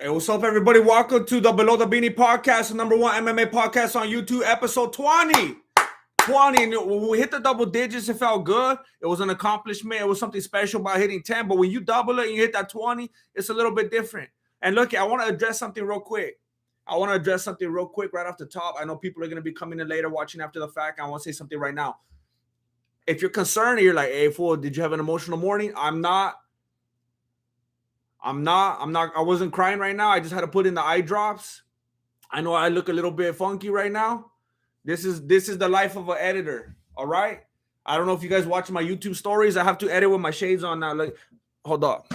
Hey, what's up, everybody? Welcome to the Below the Beanie podcast, the number one MMA podcast on YouTube, episode 20. 20. And when we hit the double digits, it felt good. It was an accomplishment. It was something special about hitting 10. But when you double it and you hit that 20, it's a little bit different. And look, I want to address something real quick. Right off the top. I know people are going to be coming in later, watching after the fact. I want to say something right now. If you're concerned, you're like, hey, fool, did you have an emotional morning? I'm not. I wasn't crying right now. I just had to put in the eye drops. I know I look a little bit funky right now. This is the life of an editor. All right. I don't know if you guys watch my YouTube stories. I have to edit with my shades on now. Like, hold up.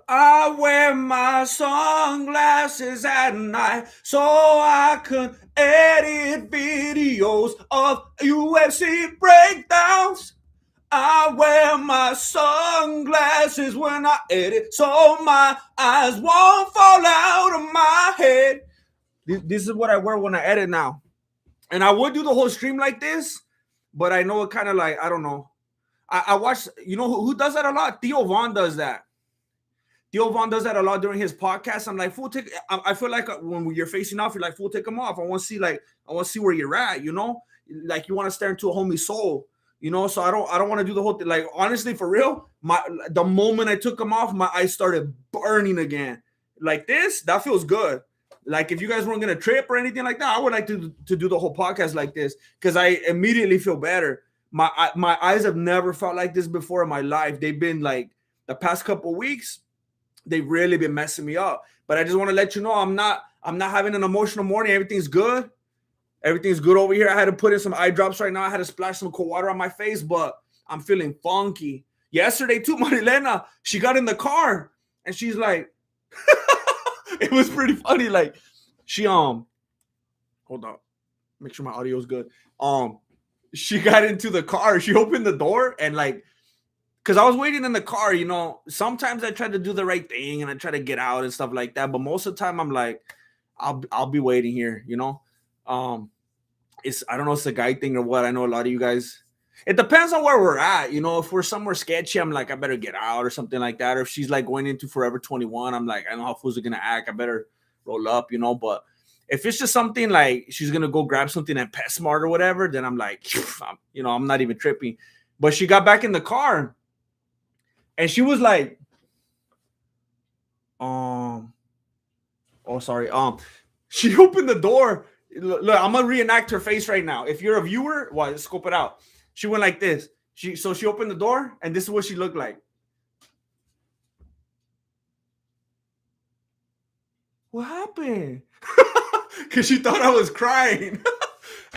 I wear my sunglasses at night so I can edit videos of UFC breakdowns. I wear my sunglasses when I edit so my eyes won't fall out of my head. This is what I wear when I edit now. And I would do the whole stream like this, but I know it kind of like, I don't know. I watch, you know, who does that a lot? Theo Vaughn does that. Theo Vaughn does that a lot during his podcast. I'm like, fool, I feel like when you're facing off, you're like, fool, take them off. I want to see where you're at, you know? Like you want to stare into a homie's soul. You know, so I don't want to do the whole thing. Like, honestly, for real, the moment I took them off, my eyes started burning again. Like this, that feels good. Like if you guys weren't gonna trip or anything like that, I would like to do the whole podcast like this because I immediately feel better. My eyes have never felt like this before in my life. They've been like the past couple weeks, they've really been messing me up. But I just want to let you know I'm not having an emotional morning. Everything's good. Everything's good over here. I had to put in some eye drops right now. I had to splash some cold water on my face, but I'm feeling funky. Yesterday, too, Marilena, she got in the car and she's like, it was pretty funny. Like, she, hold on, make sure my audio is good. She got into the car. She opened the door and like, because I was waiting in the car, you know, sometimes I try to do the right thing and I try to get out and stuff like that. But most of the time I'm like, I'll be waiting here, you know. It's I don't know if it's a guy thing or what. I know a lot of you guys. It depends on where we're at. You know, if we're somewhere sketchy, I'm like, I better get out or something like that. Or if she's like going into Forever 21, I'm like, I don't know how fools are gonna act. I better roll up, you know. But if it's just something like she's gonna go grab something at PetSmart or whatever, then I'm like, I'm not even tripping. But she got back in the car and she was like, sorry. She opened the door. Look, I'm gonna reenact her face right now. If you're a viewer, well, scope it out. She went like this. She opened the door, and this is what she looked like. What happened? Because she thought I was crying.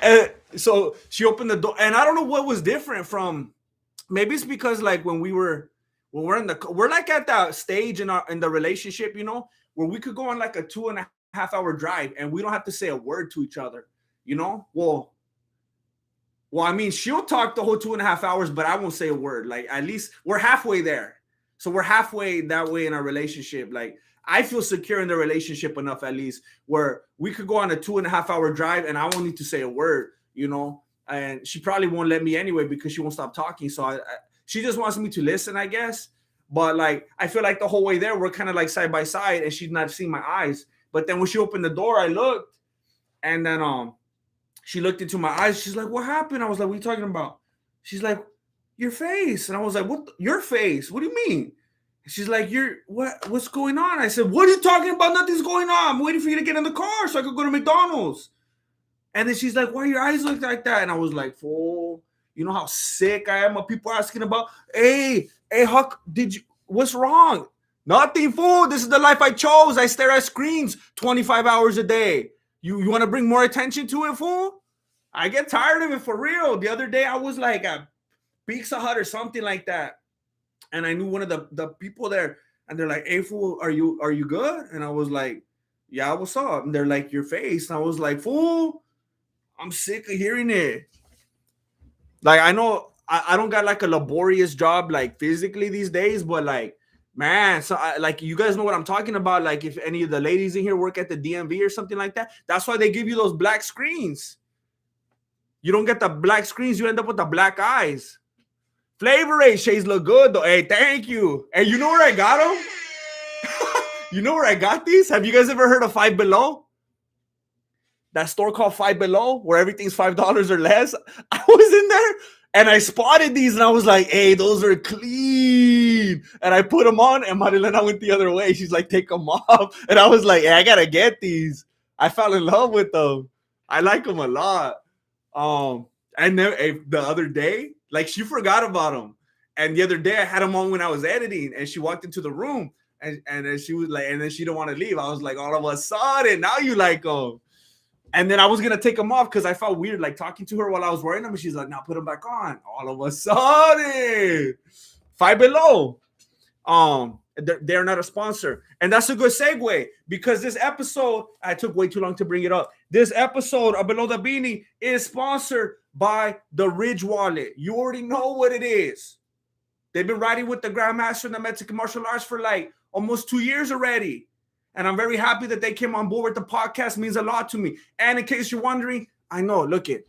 And so she opened the door, and I don't know what was different from. Maybe it's because like when we're like at that stage in the relationship, you know, where we could go on like a 2.5 hour drive and we don't have to say a word to each other, you know. Well, I mean, she'll talk the whole 2.5 hours, but I won't say a word. Like at least we're halfway there, so we're halfway that way in our relationship. Like I feel secure in the relationship enough, at least, where we could go on a 2.5 hour drive and I won't need to say a word, you know. And she probably won't let me anyway because she won't stop talking. So she just wants me to listen, I guess. But like, I feel like the whole way there, we're kind of like side by side, and she's not seeing my eyes. But then when she opened the door, I looked, and then she looked into my eyes. She's like, "What happened?" I was like, "What are you talking about?" She's like, "Your face," and I was like, "What? Your face? What do you mean?" She's like, What's going on?" I said, "What are you talking about? Nothing's going on. I'm waiting for you to get in the car so I could go to McDonald's." And then she's like, "Why your eyes look like that?" And I was like, "Fool, you know how sick I am of people asking about, hey, Huck, what's wrong?" "Nothing, fool. This is the life I chose. I stare at screens 25 hours a day. You want to bring more attention to it, fool?" I get tired of it for real. The other day I was like at Pizza Hut or something like that. And I knew one of the people there, and they're like, "Hey, fool, are you good?" And I was like, "Yeah, what's up?" And they're like, "Your face." And I was like, "Fool, I'm sick of hearing it." Like, I know I don't got like a laborious job like physically these days, but like, man, so like you guys know what I'm talking about. Like, if any of the ladies in here work at the DMV or something like that, that's why they give you those black screens. You don't get the black screens, you end up with the black eyes. Flavor Aid shades look good though. Hey, thank you. And you know where I got them? You know where I got these? Have you guys ever heard of Five Below? That store called Five Below, where everything's $5 or less. I was in there and I spotted these and I was like, hey, those are clean. And I put them on and Marilena went the other way. She's like, take them off. And I was like, hey, I gotta get these. I fell in love with them. I like them a lot. And then the other day, like she forgot about them. And the other day I had them on when I was editing and she walked into the room and then she was like, and then she didn't want to leave. I was like, all of a sudden, now you like them. And then I was going to take them off because I felt weird, like talking to her while I was wearing them. And she's like, now put them back on. All of a sudden, Five Below. They're not a sponsor. And that's a good segue because this episode, I took way too long to bring it up. This episode of Below the Beanie is sponsored by the Ridge Wallet. You already know what it is. They've been riding with the Grandmaster in the Mexican martial arts for like almost 2 years already. And I'm very happy that they came on board with the podcast. It means a lot to me. And in case you're wondering, I know, look it.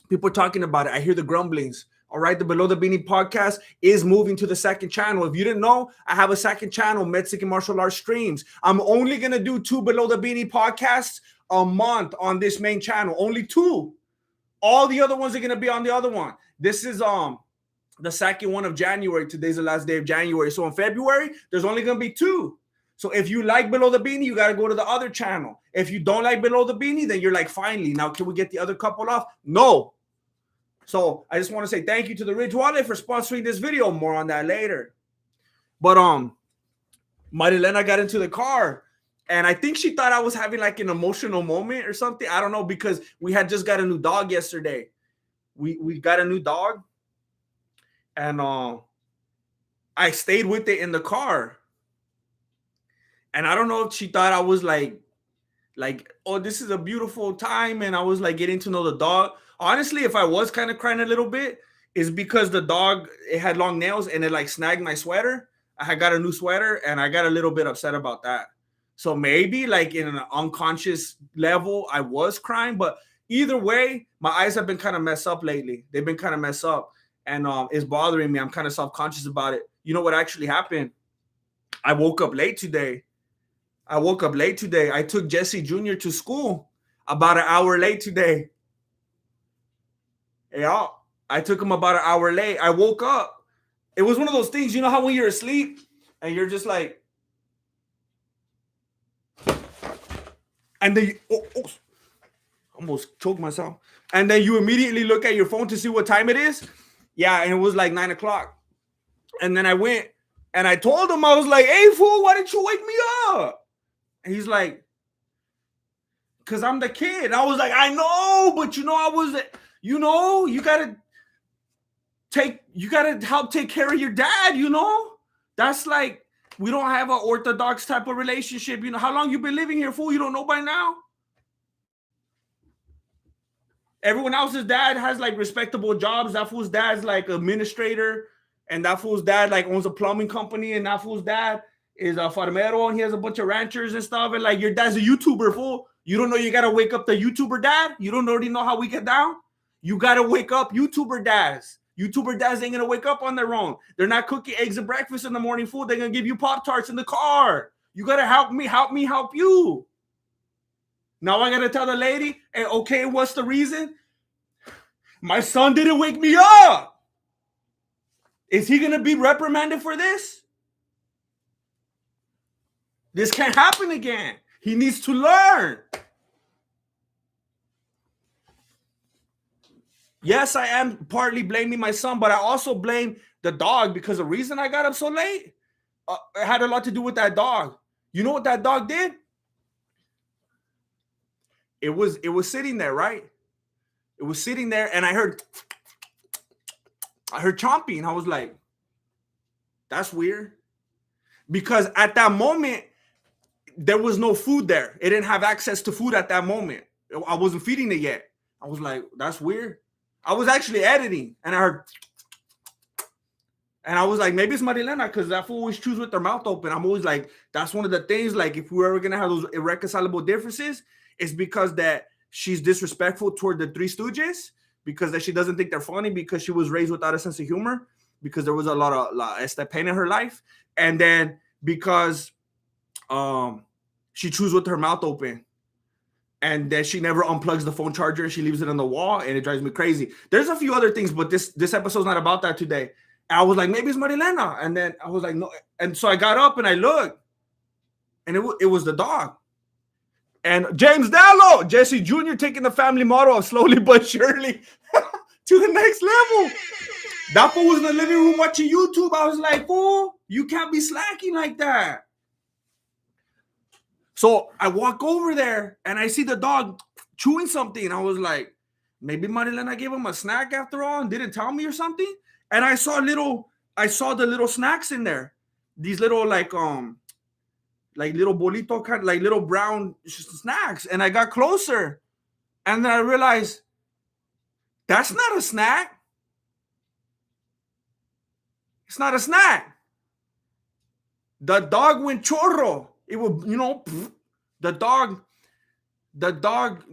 People are talking about it. I hear the grumblings. All right, the Below the Beanie podcast is moving to the second channel. If you didn't know, I have a second channel, Mexican Martial Arts Streams. I'm only going to do 2 Below the Beanie podcasts a month on this main channel. Only 2. All the other ones are going to be on the other one. This is the second one of January. Today's the last day of January. So in February, there's only going to be 2. So if you like Below the Beanie, you got to go to the other channel. If you don't like Below the Beanie, then you're like, finally, now can we get the other couple off? No. So I just want to say thank you to the Ridge Wallet for sponsoring this video. More on that later. But Marilena got into the car and I think she thought I was having like an emotional moment or something. I don't know, because we had just got a new dog yesterday. We got a new dog and I stayed with it in the car. And I don't know if she thought I was like, oh, this is a beautiful time. And I was like getting to know the dog. Honestly, if I was kind of crying a little bit, it's because the dog, it had long nails and it like snagged my sweater. I had got a new sweater and I got a little bit upset about that. So maybe like in an unconscious level, I was crying. But either way, my eyes have been kind of messed up lately. They've been kind of messed up. And it's bothering me. I'm kind of self-conscious about it. You know what actually happened? I woke up late today. I took Jesse Jr. to school about an hour late today. Yeah, I took him about an hour late. I woke up. It was one of those things, you know how when you're asleep and you're just like, and then almost choked myself. And then you immediately look at your phone to see what time it is. Yeah, and it was like 9 o'clock. And then I went and I told him, I was like, hey, fool, why didn't you wake me up? And he's like, because I'm the kid. I was like, I know, but you know, I was, you know, you gotta help take care of your dad, you know? That's like, we don't have an orthodox type of relationship. You know, how long you been living here, fool? You don't know by now? Everyone else's dad has like respectable jobs. That fool's dad's like administrator, and that fool's dad like owns a plumbing company, and that fool's dad is a farmero and he has a bunch of ranchers and stuff. And like, your dad's a YouTuber, fool. You don't know you gotta wake up the YouTuber dad? You don't already know how we get down? You gotta wake up YouTuber dads. YouTuber dads ain't gonna wake up on their own. They're not cooking eggs and breakfast in the morning, fool. They're gonna give you Pop-Tarts in the car. You gotta help me help you. Now I gotta tell the lady, hey, okay, what's the reason? My son didn't wake me up. Is he gonna be reprimanded for this? This can't happen again. He needs to learn. Yes, I am partly blaming my son, but I also blame the dog because the reason I got up so late, it had a lot to do with that dog. You know what that dog did? It was sitting there, right? It was sitting there, and I heard chomping. I was like, that's weird. Because at that moment, there was no food there. It didn't have access to food at that moment. I wasn't feeding it yet. I was like, that's weird. I was actually editing, and I heard, and I was like, maybe it's Marilena, because that fool always chews with their mouth open. I'm always like, that's one of the things, like, if we're ever going to have those irreconcilable differences, it's because that she's disrespectful toward the Three Stooges, because that she doesn't think they're funny, because she was raised without a sense of humor. because there was a lot of pain in her life, and then because she chews with her mouth open, and then she never unplugs the phone charger and she leaves it on the wall, and it drives me crazy. There's a few other things, but this episode's not about that today. And I was like, maybe it's Marilena, and then I was like, no, and so I got up and I looked, and it was the dog. And James Dallo, Jesse Jr. taking the family motto of slowly but surely to the next level. That fool was in the living room watching YouTube. I was like, fool, you can't be slacking like that. So I walk over there and I see the dog chewing something. I was like, maybe Marilena gave him a snack after all and didn't tell me or something. And I saw the little snacks in there. These little like little bolito kind, like little brown snacks. And I got closer, and then I realized that's not a snack. It's not a snack. The dog went chorro. It was, the dog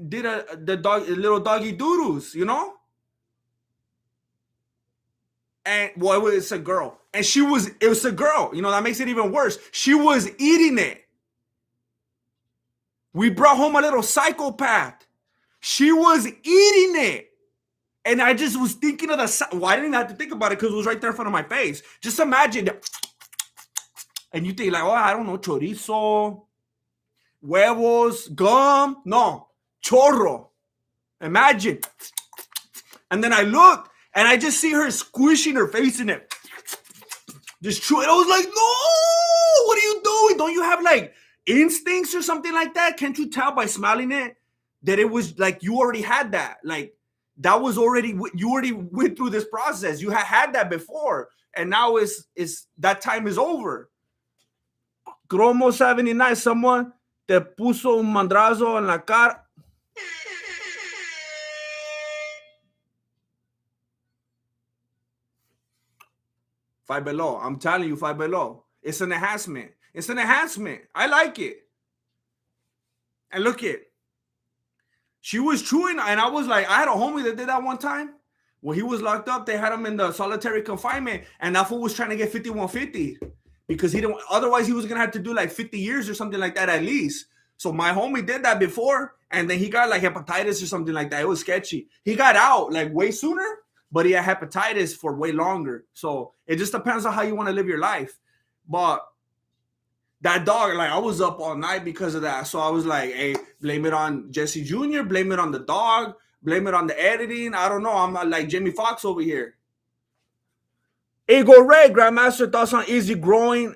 did a little doggy doodles, And well, it's a girl. And it was a girl. That makes it even worse. She was eating it. We brought home a little psychopath. She was eating it. And I just was thinking of well, I didn't have to think about it because it was right there in front of my face. Just imagine. And you think like, oh, I don't know, chorizo, huevos, gum. No, chorro. Imagine. And then I looked, and I just see her squishing her face in it. Just chewing. I was like, no, what are you doing? Don't you have like instincts or something like that? Can't you tell by smelling it that it was like you already had that? Like that was you already went through this process. You had that before, and now is that time is over. Cromo 79, someone te puso un mandrazo en la cara. Five Below. I'm telling you, Five Below. It's an enhancement. It's an enhancement. I like it. And look it. She was chewing, and I was like, I had a homie that did that one time. When he was locked up, they had him in the solitary confinement, and that fool was trying to get 5150 because otherwise he was gonna have to do like 50 years or something like that at least. So my homie did that before, and then he got like hepatitis or something like that. It was sketchy. He got out like way sooner, but he had hepatitis for way longer. So it just depends on how you want to live your life. But that dog, like I was up all night because of that. So I was like, hey, blame it on Jesse Jr., blame it on the dog, blame it on the editing. I don't know. I'm not like Jamie Foxx over here. Ego Ray, Grandmaster, thoughts on Izzy growing.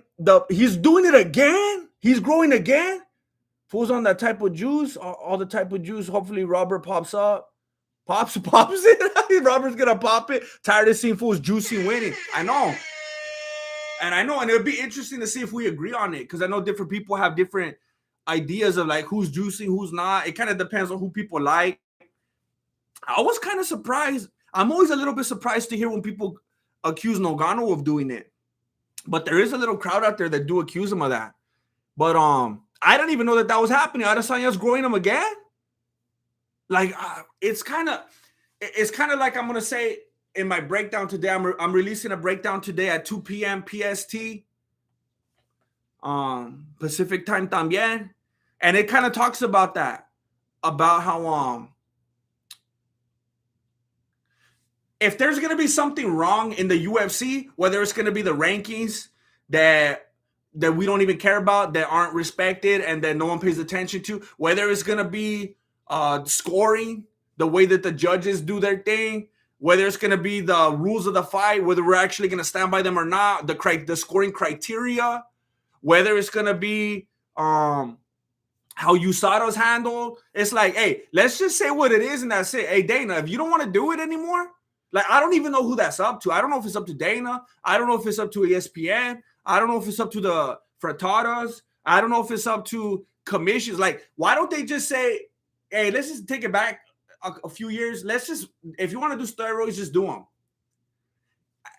He's doing it again? He's growing again? Fool's on that type of juice, all the type of juice. Hopefully Robert pops up. Pops it. Robert's going to pop it. Tired of seeing fools juicy winning. I know. And it would be interesting to see if we agree on it, because I know different people have different ideas of like who's juicy, who's not. It kind of depends on who people like. I was kind of surprised. I'm always a little bit surprised to hear when people accuse Nogano of doing it. But there is a little crowd out there that do accuse him of that. But I don't even know that was happening. Adesanya's growing him again. Like it's kind of like I'm gonna say in my breakdown today. I'm releasing a breakdown today at 2 p.m. PST, Pacific time también, and it kind of talks about that, about how if there's gonna be something wrong in the UFC, whether it's gonna be the rankings that we don't even care about, that aren't respected, and that no one pays attention to, whether it's gonna be scoring, the way that the judges do their thing, whether it's going to be the rules of the fight, whether we're actually going to stand by them or not, the scoring criteria, whether it's going to be how USADA's handled. It's like, hey, let's just say what it is, and that's it. Hey, Dana, if you don't want to do it anymore, like, I don't even know who that's up to. I don't know if it's up to Dana. I don't know if it's up to ESPN. I don't know if it's up to the Fratadas. I don't know if it's up to commissions. Like, why don't they just say, hey, let's just take it back a few years. Let's just, if you want to do steroids, just do them.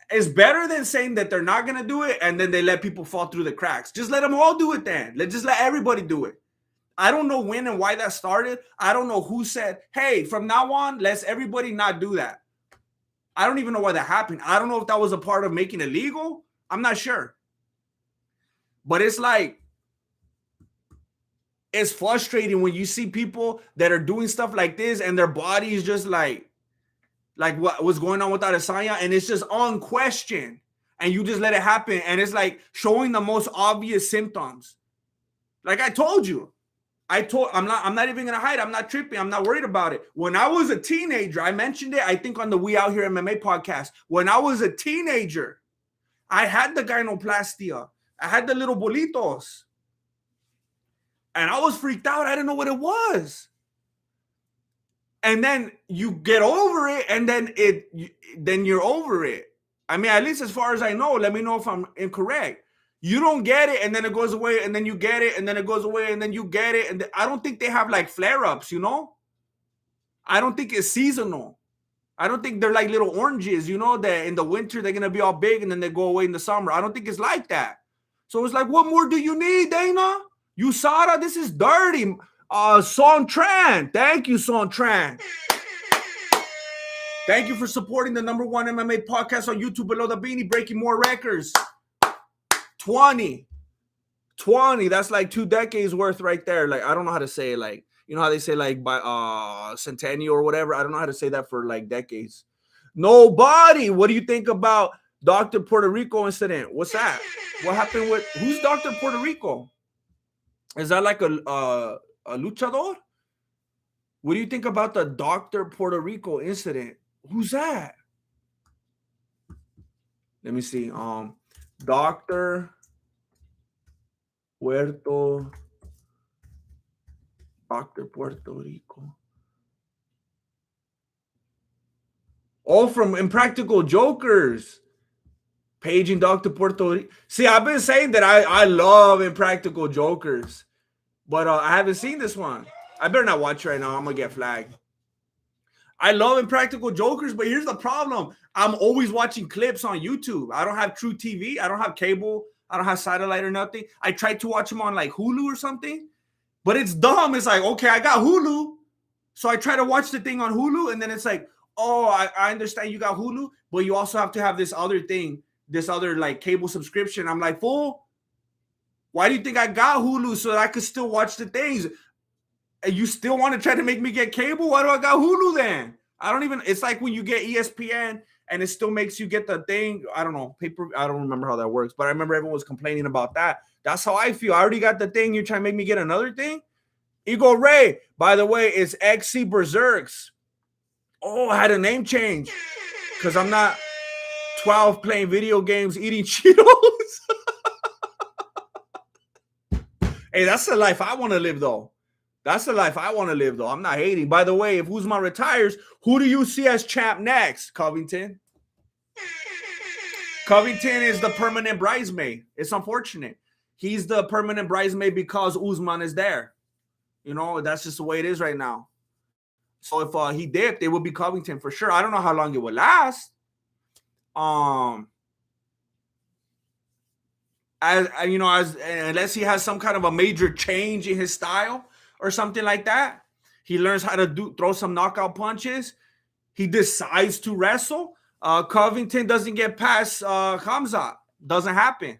It's better than saying that they're not going to do it and then they let people fall through the cracks. Just let them all do it then. Just let everybody do it. I don't know when and why that started. I don't know who said, hey, from now on, let's everybody not do that. I don't even know why that happened. I don't know if that was a part of making it legal. I'm not sure. But it's like, it's frustrating when you see people that are doing stuff like this and their body is just like what was going on with Adesanya, and it's just unquestioned, and you just let it happen, and it's like showing the most obvious symptoms. Like I told you, I'm not even gonna hide. I'm not tripping. I'm not worried about it. When I was a teenager, I mentioned it, I think on the We Out Here MMA podcast. When I was a teenager, I had the gynoplastia. I had the little bolitos. And I was freaked out. I didn't know what it was. And then you get over it, and then you're over it. I mean, at least as far as I know, let me know if I'm incorrect. You don't get it, and then it goes away, and then you get it, and then it goes away, and then you get it. And I don't think they have like flare-ups, you know? I don't think it's seasonal. I don't think they're like little oranges, you know, that in the winter they're gonna be all big and then they go away in the summer. I don't think it's like that. So it's like, what more do you need, Dana? USADA, this is dirty. Son Tran. Thank you, Son Tran. Thank you for supporting the #1 MMA podcast on YouTube, Below the Beanie, breaking more records. 20. That's like 2 decades worth right there. Like, I don't know how to say it. Like, you know how they say like by centennial or whatever? I don't know how to say that for like decades. Nobody. What do you think about Dr. Puerto Rico incident? What's that? What happened with who's Dr. Puerto Rico? Is that like a luchador? What do you think about the Dr. Puerto Rico incident? Who's that? Let me see. Dr. Puerto Rico. Oh, from Impractical Jokers. Paging Dr. Puerto Rico. See, I've been saying that I love Impractical Jokers, but I haven't seen this one. I better not watch right now. I'm going to get flagged. I love Impractical Jokers, but here's the problem. I'm always watching clips on YouTube. I don't have True TV. I don't have cable. I don't have satellite or nothing. I tried to watch them on like Hulu or something, but it's dumb. It's like, okay, I got Hulu. So I try to watch the thing on Hulu, and then it's like, oh, I understand you got Hulu, but you also have to have this other thing, this other like cable subscription. I'm like, fool, why do you think I got Hulu so that I could still watch the things? And you still want to try to make me get cable? Why do I got Hulu then? I don't even, it's like when you get ESPN and it still makes you get the thing. I don't know, I don't remember how that works, but I remember everyone was complaining about that. That's how I feel. I already got the thing. You're trying to make me get another thing? Eagle Ray, by the way, it's XC Berserks. Oh, I had a name change because I'm not 12 playing video games, eating Cheetos. Hey, that's the life I want to live, though. That's the life I want to live, though. I'm not hating. By the way, if Usman retires, who do you see as champ next, Covington? Covington is the permanent bridesmaid. It's unfortunate. He's the permanent bridesmaid because Usman is there. You know, that's just the way it is right now. So if he dipped, it would be Covington for sure. I don't know how long it would last. Unless he has some kind of a major change in his style or something like that. He learns how to throw some knockout punches. He decides to wrestle. Covington doesn't get past Khamzat. Doesn't happen.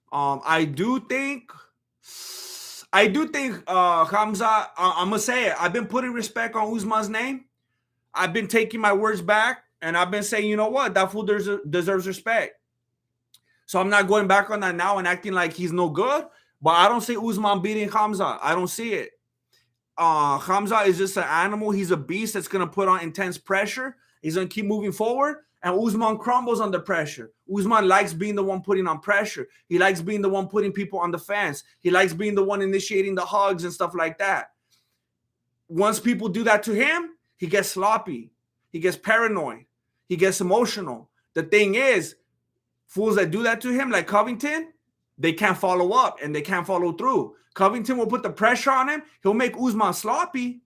I do think Khamzat, I'm going to say it. I've been putting respect on Usman's name. I've been taking my words back, and I've been saying, you know what? That fool deserves respect. So I'm not going back on that now and acting like he's no good, but I don't see Usman beating Khamzat. I don't see it. Khamzat is just an animal. He's a beast that's going to put on intense pressure. He's going to keep moving forward, and Usman crumbles under pressure. Usman likes being the one putting on pressure. He likes being the one putting people on the fence. He likes being the one initiating the hugs and stuff like that. Once people do that to him, he gets sloppy. He gets paranoid. He gets emotional. The thing is, fools that do that to him, like Covington, they can't follow up and they can't follow through. Covington will put the pressure on him. He'll make Usman sloppy.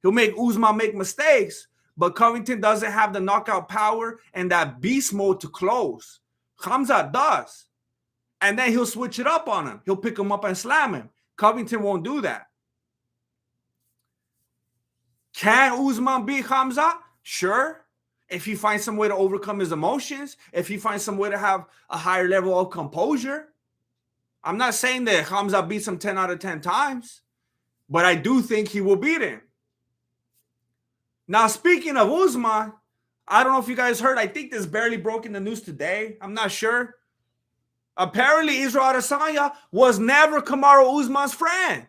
He'll make Usman make mistakes. But Covington doesn't have the knockout power and that beast mode to close. Khamzat does. And then he'll switch it up on him. He'll pick him up and slam him. Covington won't do that. Can Usman beat Khamzat? Sure. If he finds some way to overcome his emotions, if he finds some way to have a higher level of composure. I'm not saying that Hamza beats him 10 out of 10 times, but I do think he will beat him. Now, speaking of Usman, I don't know if you guys heard. I think this barely broke in the news today. I'm not sure. Apparently, Israel Adesanya was never Kamaru Usman's friend.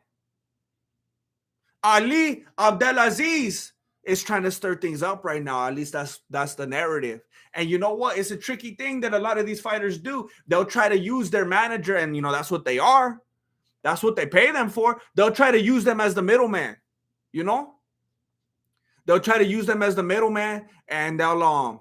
Ali Abdelaziz is trying to stir things up right now. At least that's the narrative. And you know what? It's a tricky thing that a lot of these fighters do. They'll try to use their manager, and that's what they are. That's what they pay them for. They'll try to use them as the middleman. They'll try to use them as the middleman, and they'll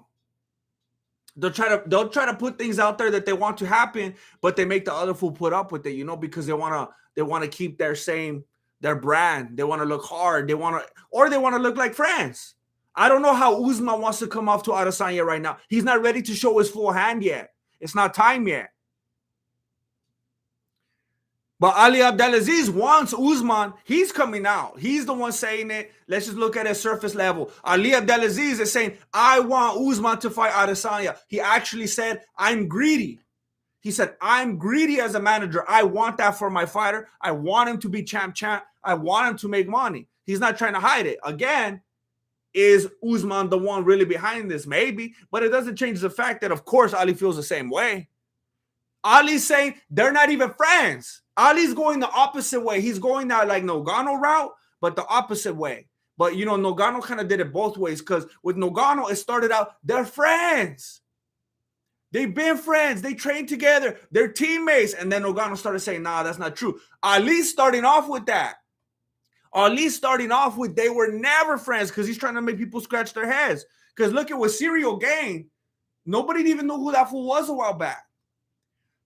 try to put things out there that they want to happen, but they make the other fool put up with it, because they want to keep their brand. They want to look hard. They want to look like friends. I don't know how Usman wants to come off to Adesanya right now. He's not ready to show his full hand yet. It's not time yet. But Ali Abdelaziz wants Usman. He's coming out. He's the one saying it. Let's just look at it surface level. Ali Abdelaziz is saying, I want Usman to fight Adesanya. He actually said, I'm greedy. He said, I'm greedy as a manager. I want that for my fighter. I want him to be champ. I want him to make money. He's not trying to hide it. Again, is Usman the one really behind this? Maybe. But it doesn't change the fact that, of course, Ali feels the same way. Ali's saying they're not even friends. Ali's going the opposite way. He's going that like Nogano route, but the opposite way. But, Nogano kind of did it both ways, because with Nogano, it started out, they're friends. They've been friends. They trained together. They're teammates. And then Nogano started saying, nah, that's not true. Ali's starting off with that. Ali's starting off with they were never friends, because he's trying to make people scratch their heads. Because look at what Serial gained. Nobody even knew who that fool was a while back.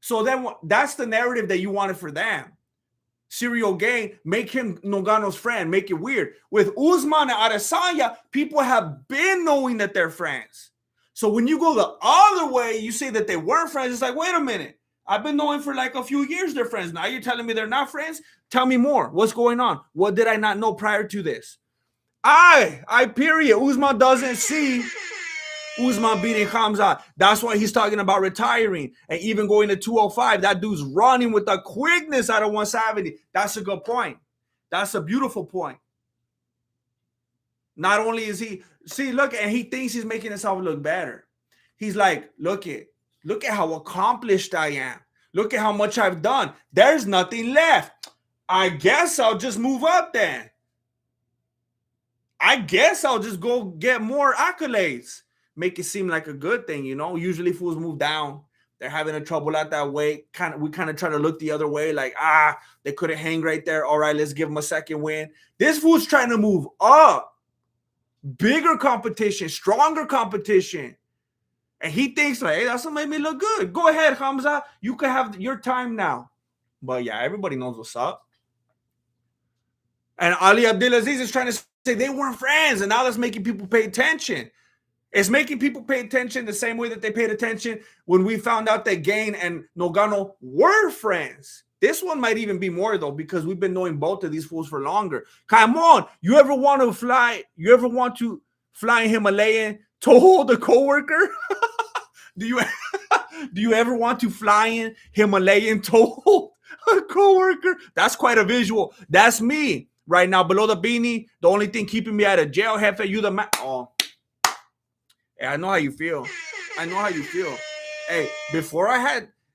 So then that's the narrative that you wanted for them. Serial gain, make him Nogano's friend, make it weird. With Usman and Adesanya, people have been knowing that they're friends. So when you go the other way, you say that they weren't friends. It's like, wait a minute. I've been knowing for like a few years they're friends. Now you're telling me they're not friends? Tell me more. What's going on? What did I not know prior to this? Period. Usman doesn't see Usman beating Hamza. That's why he's talking about retiring and even going to 205. That dude's running with the quickness out of 170. That's a good point. That's a beautiful point. Not only is he, look, and he thinks he's making himself look better. He's like, look at how accomplished I am. Look at how much I've done. There's nothing left. I guess I'll just move up then. I guess I'll just go get more accolades. Make it seem like a good thing, Usually fools move down. They're having a trouble at that weight. We kind of try to look the other way, like, they couldn't hang right there. All right, let's give them a second win. This fool's trying to move up. Bigger competition, stronger competition. And he thinks like, hey, that's what made me look good. Go ahead, Hamza. You can have your time now. But yeah, everybody knows what's up. And Ali Abdelaziz is trying to say they weren't friends, and now that's making people pay attention. It's making people pay attention the same way that they paid attention when we found out that Gain and Nogano were friends. This one might even be more, though, because we've been knowing both of these fools for longer. Come on. You ever want to fly in Himalayan to hold a coworker? Do you ever want to fly in Himalayan to hold a coworker? That's quite a visual. That's me right now below the beanie. The only thing keeping me out of jail, Jefe, you the man. Oh. I know how you feel. Hey, before I've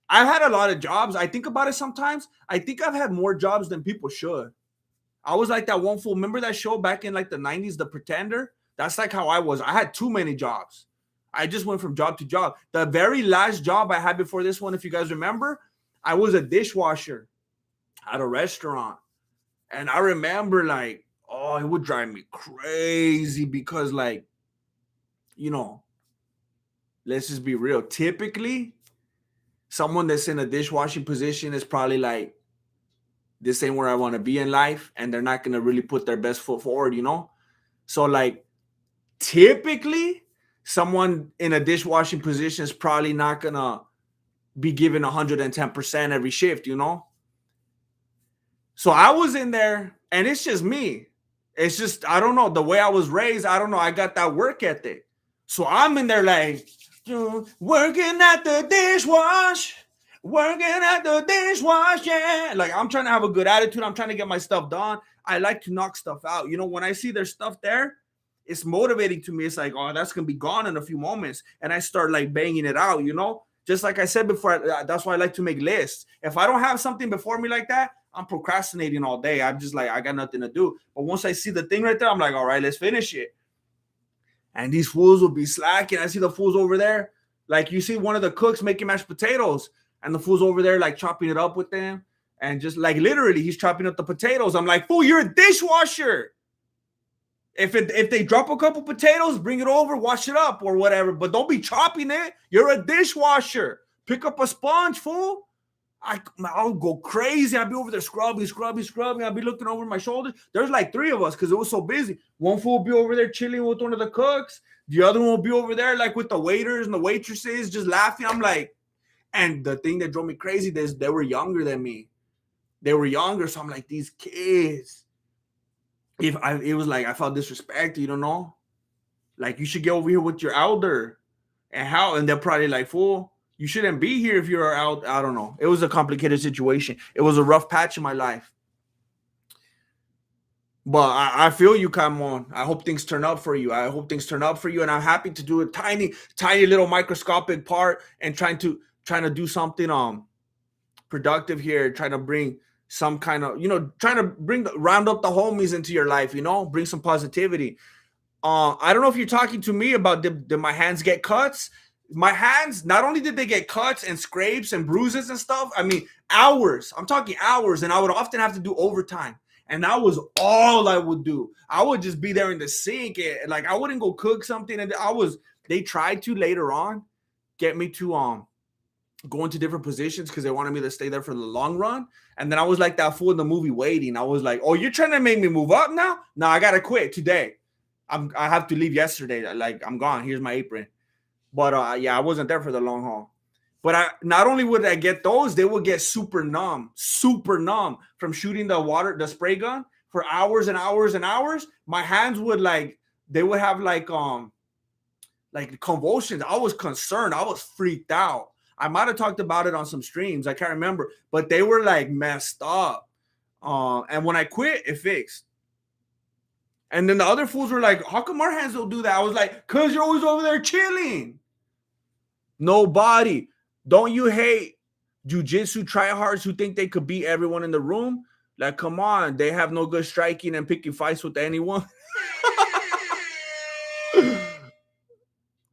had a lot of jobs. I think about it sometimes. I think I've had more jobs than people should. I was like that one fool. Remember that show back in like the 90s, The Pretender? That's like how I was. I had too many jobs. I just went from job to job. The very last job I had before this one, if you guys remember, I was a dishwasher at a restaurant. And I remember like, it would drive me crazy because like, let's just be real. Typically, someone that's in a dishwashing position is probably like, this ain't where I want to be in life. And they're not going to really put their best foot forward, So like, typically, someone in a dishwashing position is probably not going to be given 110% every shift, So I was in there, and it's just me. It's just, I don't know, the way I was raised, I don't know, I got that work ethic. So I'm in there like, working at the dishwash, yeah. Like, I'm trying to have a good attitude. I'm trying to get my stuff done. I like to knock stuff out. You know, when I see there's stuff there, it's motivating to me. It's like, oh, that's gonna be gone in a few moments, and I start like banging it out. You know, just like I said before, that's why I like to make lists. If I don't have something before me like that, I'm procrastinating all day. I'm just like, I got nothing to do. But once I see the thing right there, I'm like, all right, let's finish it. And these fools will be slacking. I see the fools over there. Like, you see one of the cooks making mashed potatoes, and the fool's over there like chopping it up with them. And just like literally, he's chopping up the potatoes. I'm like, fool, you're a dishwasher. If they drop a couple potatoes, bring it over, wash it up or whatever. But don't be chopping it. You're a dishwasher. Pick up a sponge, fool. I'll go crazy. I'll be over there scrubbing. I'll be looking over my shoulder. There's like 3 of us because it was so busy. One fool will be over there chilling with one of the cooks. The other one will be over there like with the waiters and the waitresses just laughing. I'm like, and the thing that drove me crazy is they were younger than me. They were younger. So I'm like, these kids. It was like I felt disrespected, you don't know? Like, you should get over here with your elder. And they're probably like, fool, you shouldn't be here if you're out. I don't know. It was a complicated situation. It was a rough patch in my life. But I feel you, Camon. I hope things turn up for you. And I'm happy to do a tiny, tiny little microscopic part and trying to do something productive here, trying to bring some kind of, trying to round up the homies into your life, bring some positivity. I don't know if you're talking to me about did my hands get cuts. My hands, not only did they get cuts and scrapes and bruises and stuff, I mean, hours. I'm talking hours, and I would often have to do overtime. And that was all I would do. I would just be there in the sink. And, like, I wouldn't go cook something. And they tried to later on get me to go into different positions because they wanted me to stay there for the long run. And then I was like that fool in the movie Waiting. I was like, oh, you're trying to make me move up now? No, I got to quit today. I have to leave yesterday. Like, I'm gone. Here's my apron. But yeah, I wasn't there for the long haul. But not only would I get those, they would get super numb from shooting the spray gun for hours and hours and hours. My hands would they would have like convulsions. I was concerned. I was freaked out. I might have talked about it on some streams. I can't remember, but they were like messed up. And when I quit, it fixed. And then the other fools were like, how come our hands don't do that? I was like, because you're always over there chilling. Nobody. Don't you hate jiu-jitsu tryhards who think they could beat everyone in the room? Like, come on. They have no good striking and picking fights with anyone.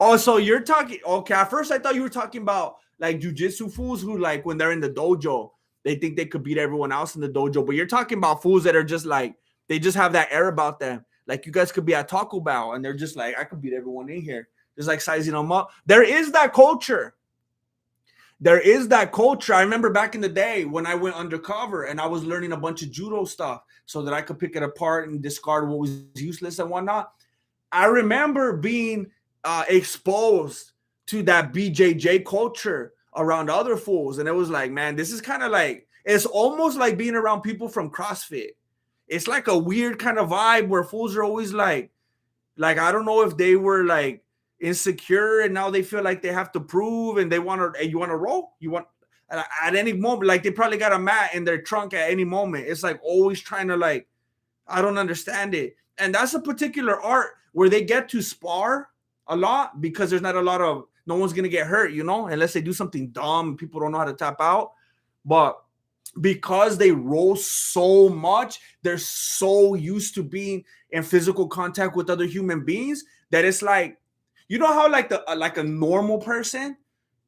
Also, you're talking, okay, at first I thought you were talking about like jiu-jitsu fools who, like, when they're in the dojo, they think they could beat everyone else in the dojo. But you're talking about fools that are just like, they just have that air about them. Like, you guys could be at Taco Bell and they're just like, I could beat everyone in here. Just like sizing them up. There is that culture. I remember back in the day when I went undercover and I was learning a bunch of judo stuff so that I could pick it apart and discard what was useless and whatnot. I remember being exposed to that BJJ culture around other fools. And it was like, man, this is kind of like, it's almost like being around people from CrossFit. It's like a weird kind of vibe where fools are always like, I don't know if they were like insecure and now they feel like they have to prove and they want to, hey, you want to roll? You want at any moment, like they probably got a mat in their trunk at any moment. It's like always trying to like, I don't understand it. And that's a particular art where they get to spar a lot because there's not a lot of, no one's going to get hurt, unless they do something dumb. People don't know how to tap out. But because they roll so much, they're so used to being in physical contact with other human beings that it's like, how like a normal person,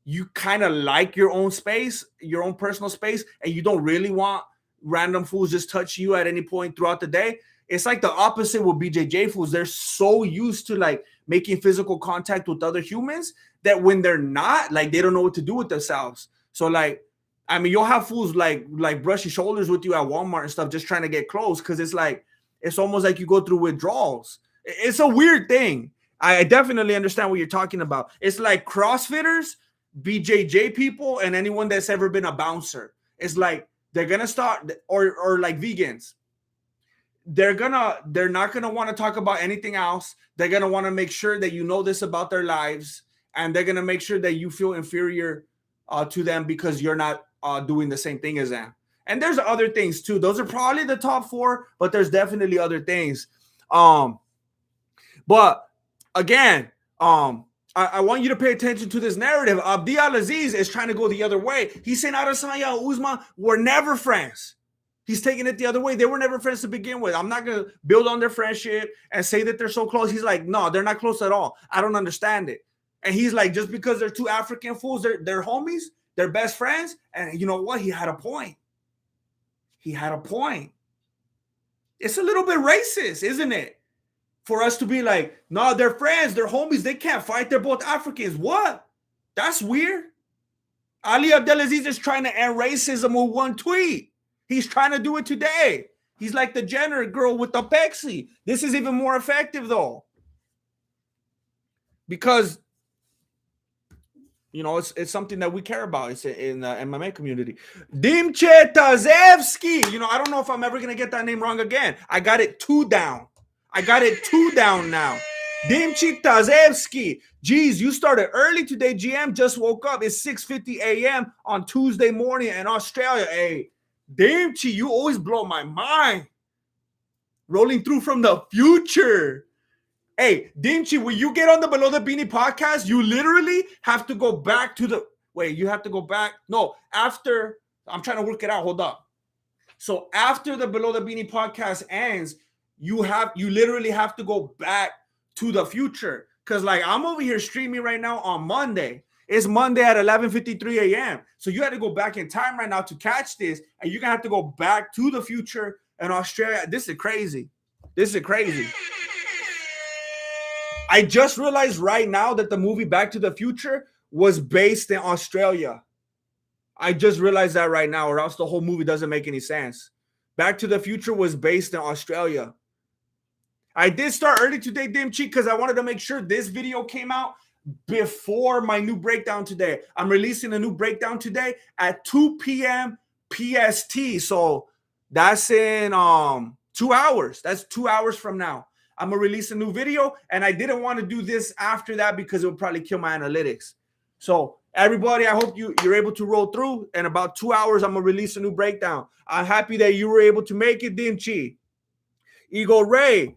you kind of like your own space, your own personal space, and you don't really want random fools just touch you at any point throughout the day. It's like the opposite with BJJ fools. They're so used to like making physical contact with other humans that when they're not, like, they don't know what to do with themselves. So like, I mean, you'll have fools like brushing shoulders with you at Walmart and stuff, just trying to get close. Cause it's like, it's almost like you go through withdrawals. It's a weird thing. I definitely understand what you're talking about. It's like CrossFitters, BJJ people, and anyone that's ever been a bouncer. It's like, they're going to start, or like vegans. they're not gonna want to talk about anything else. They're gonna want to make sure that you know this about their lives, and they're gonna make sure that you feel inferior to them because you're not doing the same thing as them. And there's other things too. Those are probably the top four, but there's definitely other things. But again, I want you to pay attention to this narrative. Abdi Al-Aziz is trying to go the other way. He's saying Adesanya and Usman were never friends. He's taking it the other way. They were never friends to begin with. I'm not going to build on their friendship and say that they're so close. He's like, no, they're not close at all. I don't understand it. And he's like, just because they're two African fools, they're homies, they're best friends. And you know what? He had a point. He had a point. It's a little bit racist, isn't it? For us to be like, no, they're friends, they're homies, they can't fight, they're both Africans. What? That's weird. Ali Abdelaziz is trying to end racism with one tweet. He's trying to do it today. He's like the Jenner girl with the Pepsi. This is even more effective, though. Because, you know, it's something that we care about. It's in the MMA community. Dimche Tazevsky. You know, I don't know if I'm ever going to get that name wrong again. I got it 2 down. I got it 2 down now. Dimchi Tazevsky. Geez, you started early today, GM. Just woke up. It's 6:50 a.m. on Tuesday morning in Australia. Hey, Dimchi, you always blow my mind. Rolling through from the future. Hey, Dimchi, when you get on the Below the Beanie podcast, you literally have to go back to the... Wait, you have to go back? No, after... I'm trying to work it out. Hold up. So after the Below the Beanie podcast ends, you literally have to go back to the future. Because like I'm over here streaming right now on Monday. It's Monday at 11:53 a.m. So you had to go back in time right now to catch this. And you're going to have to go back to the future in Australia. This is crazy. This is crazy. I just realized right now that the movie Back to the Future was based in Australia. I just realized that right now, or else the whole movie doesn't make any sense. Back to the Future was based in Australia. I did start early today, Dimchi, because I wanted to make sure this video came out before my new breakdown today. I'm releasing a new breakdown today at 2 p.m. PST. So that's in 2 hours. That's 2 hours from now. I'm going to release a new video, and I didn't want to do this after that because it would probably kill my analytics. So everybody, I hope you're able to roll through. In about 2 hours, I'm going to release a new breakdown. I'm happy that you were able to make it, Dimchi. Ego Ray.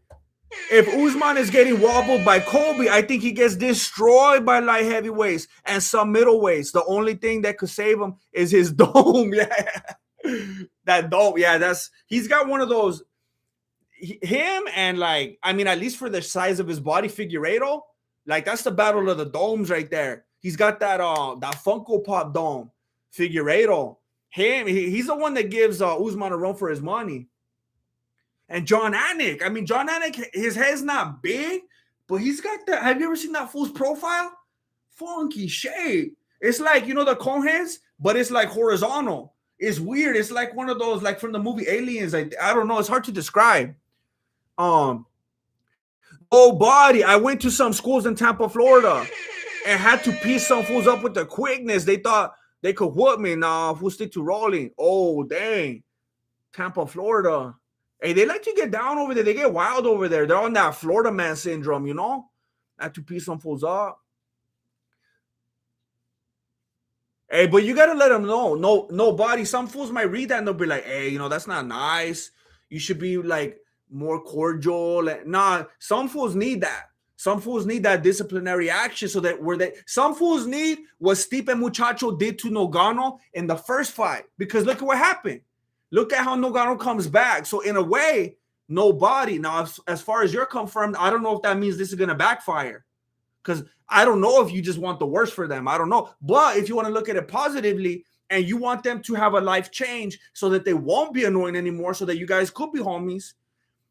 If Usman is getting wobbled by Colby, I think he gets destroyed by light heavyweights and some middleweights. The only thing that could save him is his dome. Yeah, that dome. Yeah, he's got one of those. Him and like, I mean, at least for the size of his body, Figueiredo, like that's the battle of the domes right there. He's got that Funko Pop dome. Figueiredo, he's the one that gives Usman a run for his money. And John Anik. I mean, John Anik, his head's not big, but he's got that. Have you ever seen that fool's profile? Funky shape. It's like, you know, the cone heads, but it's like horizontal. It's weird. It's like one of those, like from the movie Aliens. I don't know. It's hard to describe. Oh, body. I went to some schools in Tampa, Florida, and had to piece some fools up with the quickness. They thought they could whoop me. Nah, fool stick to rolling. Oh, dang. Tampa, Florida. Hey, they like to get down over there. They get wild over there. They're on that Florida man syndrome, you know? Have to piece some fools up. Hey, but you got to let them know. Nobody. Some fools might read that and they'll be like, hey, you know, that's not nice. You should be like more cordial. Nah, some fools need that. Some fools need that disciplinary action so that some fools need what Stipe Muchacho did to Nogano in the first fight. Because look at what happened. Look at how Nogano comes back. So in a way, nobody. Now, as far as you're confirmed, I don't know if that means this is going to backfire. Because I don't know if you just want the worst for them. I don't know. But if you want to look at it positively and you want them to have a life change so that they won't be annoying anymore, so that you guys could be homies,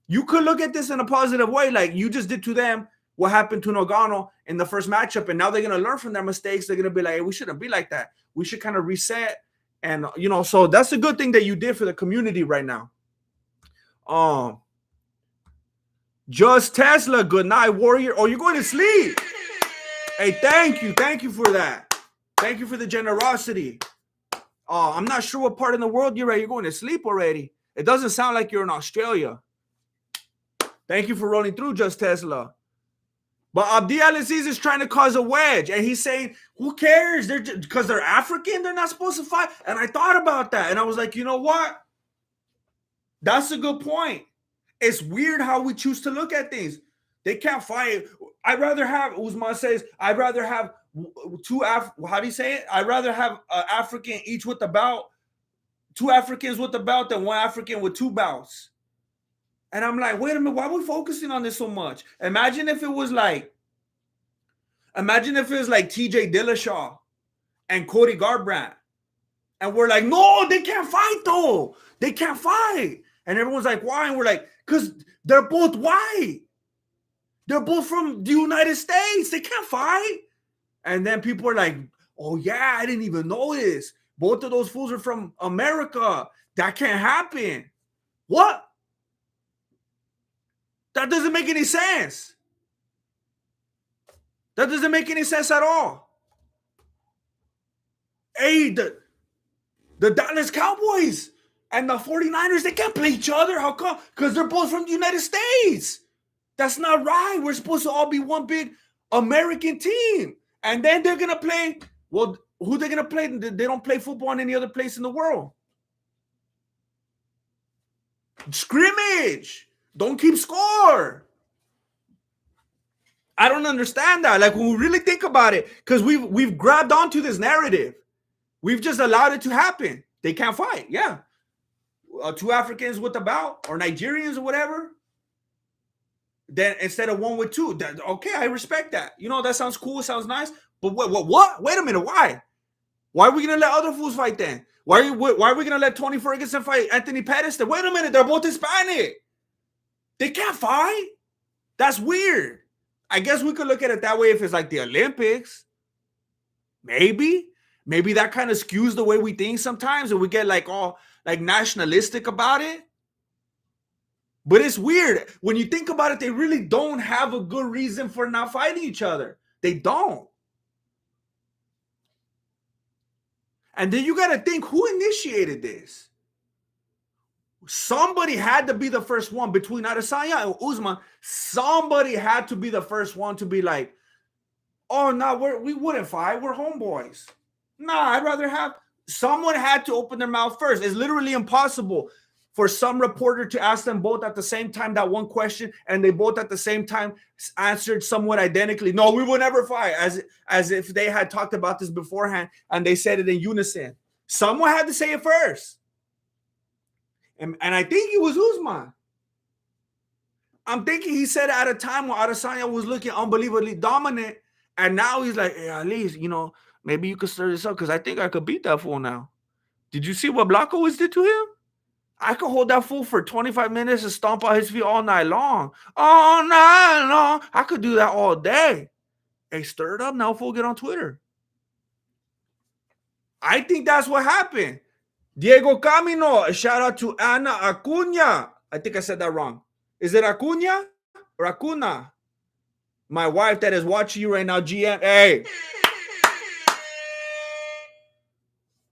you could look at this in a positive way. Like you just did to them what happened to Nogano in the first matchup. And now they're going to learn from their mistakes. They're going to be like, hey, we shouldn't be like that. We should kind of reset. And, you know, so that's a good thing that you did for the community right now. Just Tesla, good night, warrior. Oh, you're going to sleep. Hey, thank you. Thank you for that. Thank you for the generosity. I'm not sure what part of the world you're at. You're going to sleep already. It doesn't sound like you're in Australia. Thank you for rolling through, Just Tesla. But Abdielaziz is trying to cause a wedge, and he's saying, "Who cares? They're because they're African, they're not supposed to fight." And I thought about that, and I was like, you know what? That's a good point. It's weird how we choose to look at things. They can't fight. I'd rather have Usman says. I'd rather have two. How do you say it? I'd rather have an African each with the belt, two Africans with the belt, than one African with two belts. And I'm like, wait a minute, why are we focusing on this so much? Imagine if it was like TJ Dillashaw and Cody Garbrandt. And we're like, no, they can't fight though. They can't fight. And everyone's like, why? And we're like, because they're both white. They're both from the United States. They can't fight. And then people are like, oh yeah, I didn't even know this. Both of those fools are from America. That can't happen. What? That doesn't make any sense. That doesn't make any sense at all. Hey, the Dallas Cowboys and the 49ers, they can't play each other. How come? Because they're both from the United States. That's not right. We're supposed to all be one big American team. And then they're going to play, well, who they're going to play? They don't play football in any other place in the world. Scrimmage. Don't keep score. I don't understand that. Like, when we really think about it, because we've grabbed onto this narrative. We've just allowed it to happen. They can't fight. Yeah. Two Africans with the belt, or Nigerians or whatever. Then instead of one with two, okay, I respect that. You know, that sounds cool. It sounds nice. But what? Wait a minute. Why? Why are we going to let other fools fight then? Why are we going to let Tony Ferguson fight Anthony Pettis? Then wait a minute. They're both Hispanic. They can't fight. That's weird. I guess we could look at it that way if it's like the Olympics. Maybe that kind of skews the way we think sometimes, and we get like all like nationalistic about it. But it's weird. When you think about it, they really don't have a good reason for not fighting each other. They don't. And then you got to think, who initiated this? Somebody had to be the first one between Adesanya and Usman. Somebody had to be the first one to be like, oh, no, we wouldn't fight. We're homeboys. Nah, I'd rather have. Someone had to open their mouth first. It's literally impossible for some reporter to ask them both at the same time that one question, and they both at the same time answered somewhat identically. No, we would never fight, as if they had talked about this beforehand and they said it in unison. Someone had to say it first. And I think it was Usman. I'm thinking he said it at a time when Adesanya was looking unbelievably dominant, and now he's like, hey, at least, maybe you could stir this up because I think I could beat that fool now. Did you see what Blachowicz did to him? I could hold that fool for 25 minutes and stomp out his feet all night long. All night long. I could do that all day. Hey, stir it up now, fool, get on Twitter. I think that's what happened. Diego Camino, a shout out to Ana Acuna. I think I said that wrong. Is it Acuna or Acuna? My wife that is watching you right now, GM. Hey.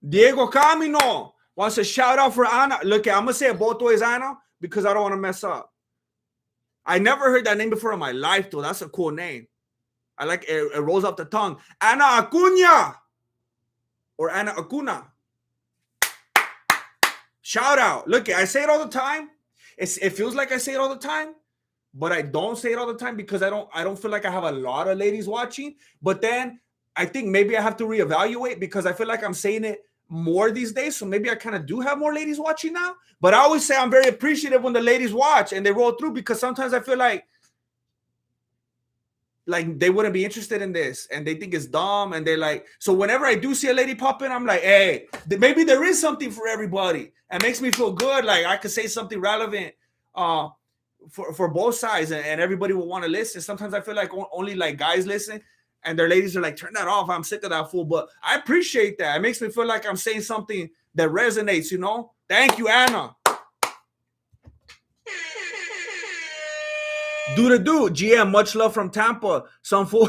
Diego Camino wants a shout out for Ana. Look, I'm going to say it both ways, Ana, because I don't want to mess up. I never heard that name before in my life, though. That's a cool name. I like it. It rolls off the tongue. Ana Acuna or Ana Acuna. Shout out. Look, I say it all the time. It feels like I say it all the time, but I don't say it all the time because I don't feel like I have a lot of ladies watching. But then I think maybe I have to reevaluate because I feel like I'm saying it more these days. So maybe I kind of do have more ladies watching now. But I always say I'm very appreciative when the ladies watch and they roll through, because sometimes I feel like they wouldn't be interested in this and they think it's dumb, and they like, so whenever I do see a lady pop in, I'm like, hey, maybe there is something for everybody. It makes me feel good. Like I could say something relevant for both sides, and everybody will want to listen. Sometimes I feel like only like guys listen and their ladies are like, turn that off. I'm sick of that fool. But I appreciate that. It makes me feel like I'm saying something that resonates, Thank you, Anna. Do GM, much love from Tampa. Some fool.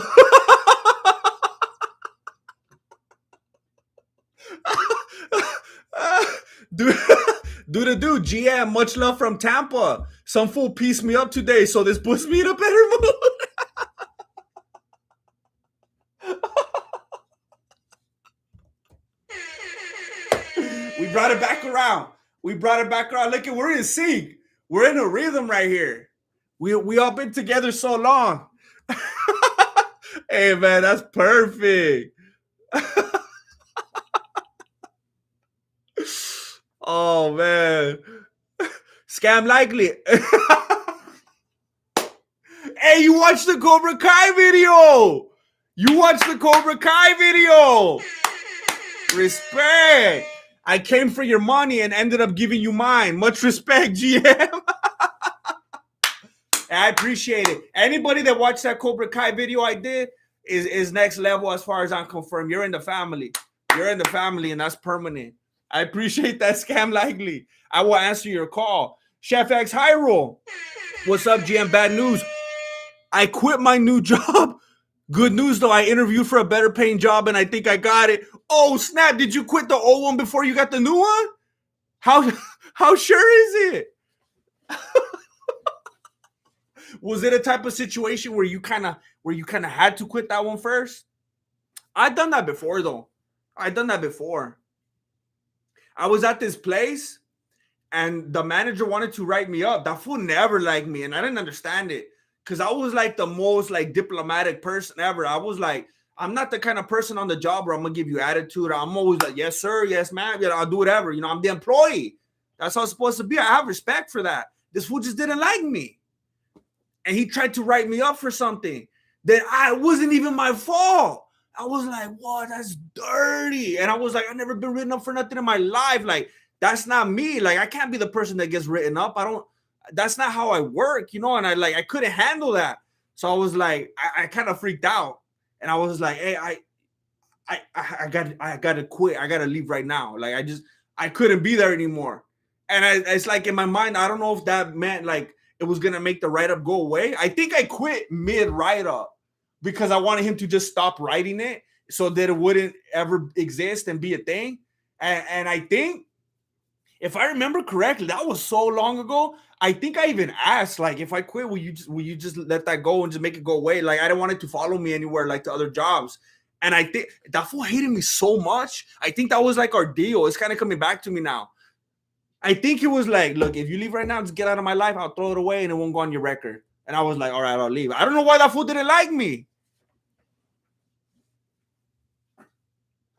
Do GM, much love from Tampa. Some fool pieced me up today, so this puts me in a better mood. We brought it back around. We brought it back around. Look, we're in sync. We're in a rhythm right here. We all been together so long. Hey man, that's perfect. Oh man. Scam likely. Hey, you watched the Cobra Kai video. You watched the Cobra Kai video. Respect. I came for your money and ended up giving you mine. Much respect, GM. I appreciate it. Anybody that watched that Cobra Kai video I did is next level as far as I'm confirmed. You're in the family. You're in the family, and that's permanent. I appreciate that, Scam Likely. I will answer your call. Chef X Hyrule. What's up, GM? Bad news. I quit my new job. Good news, though. I interviewed for a better paying job, and I think I got it. Oh, snap. Did you quit the old one before you got the new one? How sure is it? Was it a type of situation where you kind of had to quit that one first? I've done that before, though. I was at this place, and the manager wanted to write me up. That fool never liked me, and I didn't understand it because I was like the most like diplomatic person ever. I was like, I'm not the kind of person on the job where I'm gonna give you attitude. I'm always like, yes sir, yes ma'am, I'll do whatever. I'm the employee. That's how it's supposed to be. I have respect for that. This fool just didn't like me, and he tried to write me up for something that I wasn't even my fault. I was like, what? That's dirty. And I was like, I've never been written up for nothing in my life. Like, that's not me. Like, I can't be the person that gets written up. That's not how I work, and I couldn't handle that. So I was like, I kind of freaked out. And I was like, hey, I gotta quit. I gotta leave right now. Like, I couldn't be there anymore. And it's like in my mind, I don't know if that meant like it was gonna make the write-up go away. I think I quit mid write-up because I wanted him to just stop writing it so that it wouldn't ever exist and be a thing. And I think, if I remember correctly, that was so long ago. I think I even asked, like, if I quit, will you just let that go and just make it go away? Like, I didn't want it to follow me anywhere, like to other jobs. And I think that fool hated me so much. I think that was like our deal. It's kind of coming back to me now. I think he was like, look, if you leave right now, just get out of my life. I'll throw it away and it won't go on your record. And I was like, all right, I'll leave. I don't know why that fool didn't like me.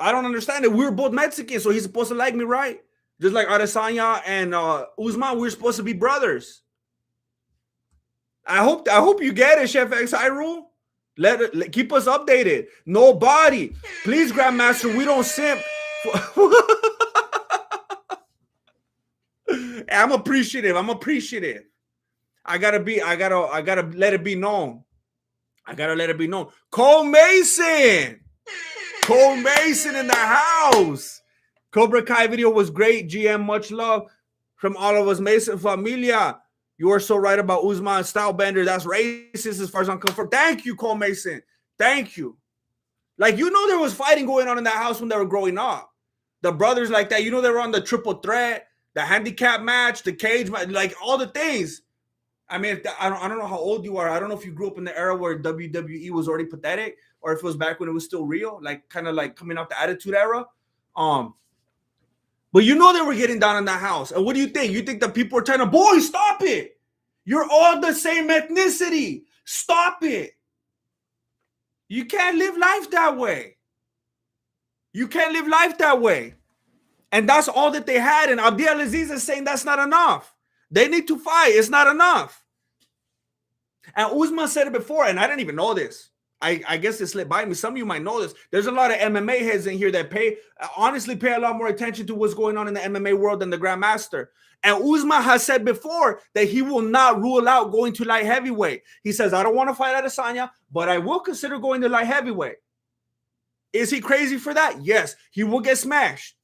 I don't understand it. We were both Mexican, so he's supposed to like me, right? Just like Adesanya and Usman, we're supposed to be brothers. I hope you get it, Chef X Hyrule. Keep us updated. Nobody, please, Grandmaster, we don't simp. I'm appreciative. I gotta let it be known. Cole Mason in the house. Cobra Kai video was great. GM, much love from all of us. Mason Familia, you are so right about Usman Stylebender. That's racist as far as I'm concerned. Thank you, Cole Mason. Thank you. Like, there was fighting going on in that house when they were growing up. The brothers like that, they were on the triple threat, the handicap match, the cage match, like all the things. I mean, I don't know how old you are. I don't know if you grew up in the era where WWE was already pathetic or if it was back when it was still real, like kind of like coming out the Attitude Era. But they were getting down in that house. And what do you think? You think that people are trying to, boy, stop it. You're all the same ethnicity. Stop it. You can't live life that way. And that's all that they had. And Abdelaziz is saying that's not enough. They need to fight. It's not enough. And Usman said it before, and I didn't even know this. I guess it slipped by me. Some of you might know this. There's a lot of MMA heads in here that honestly pay a lot more attention to what's going on in the MMA world than the Grandmaster. And Usman has said before that he will not rule out going to light heavyweight. He says, I don't want to fight Adesanya, but I will consider going to light heavyweight. Is he crazy for that? Yes. He will get smashed.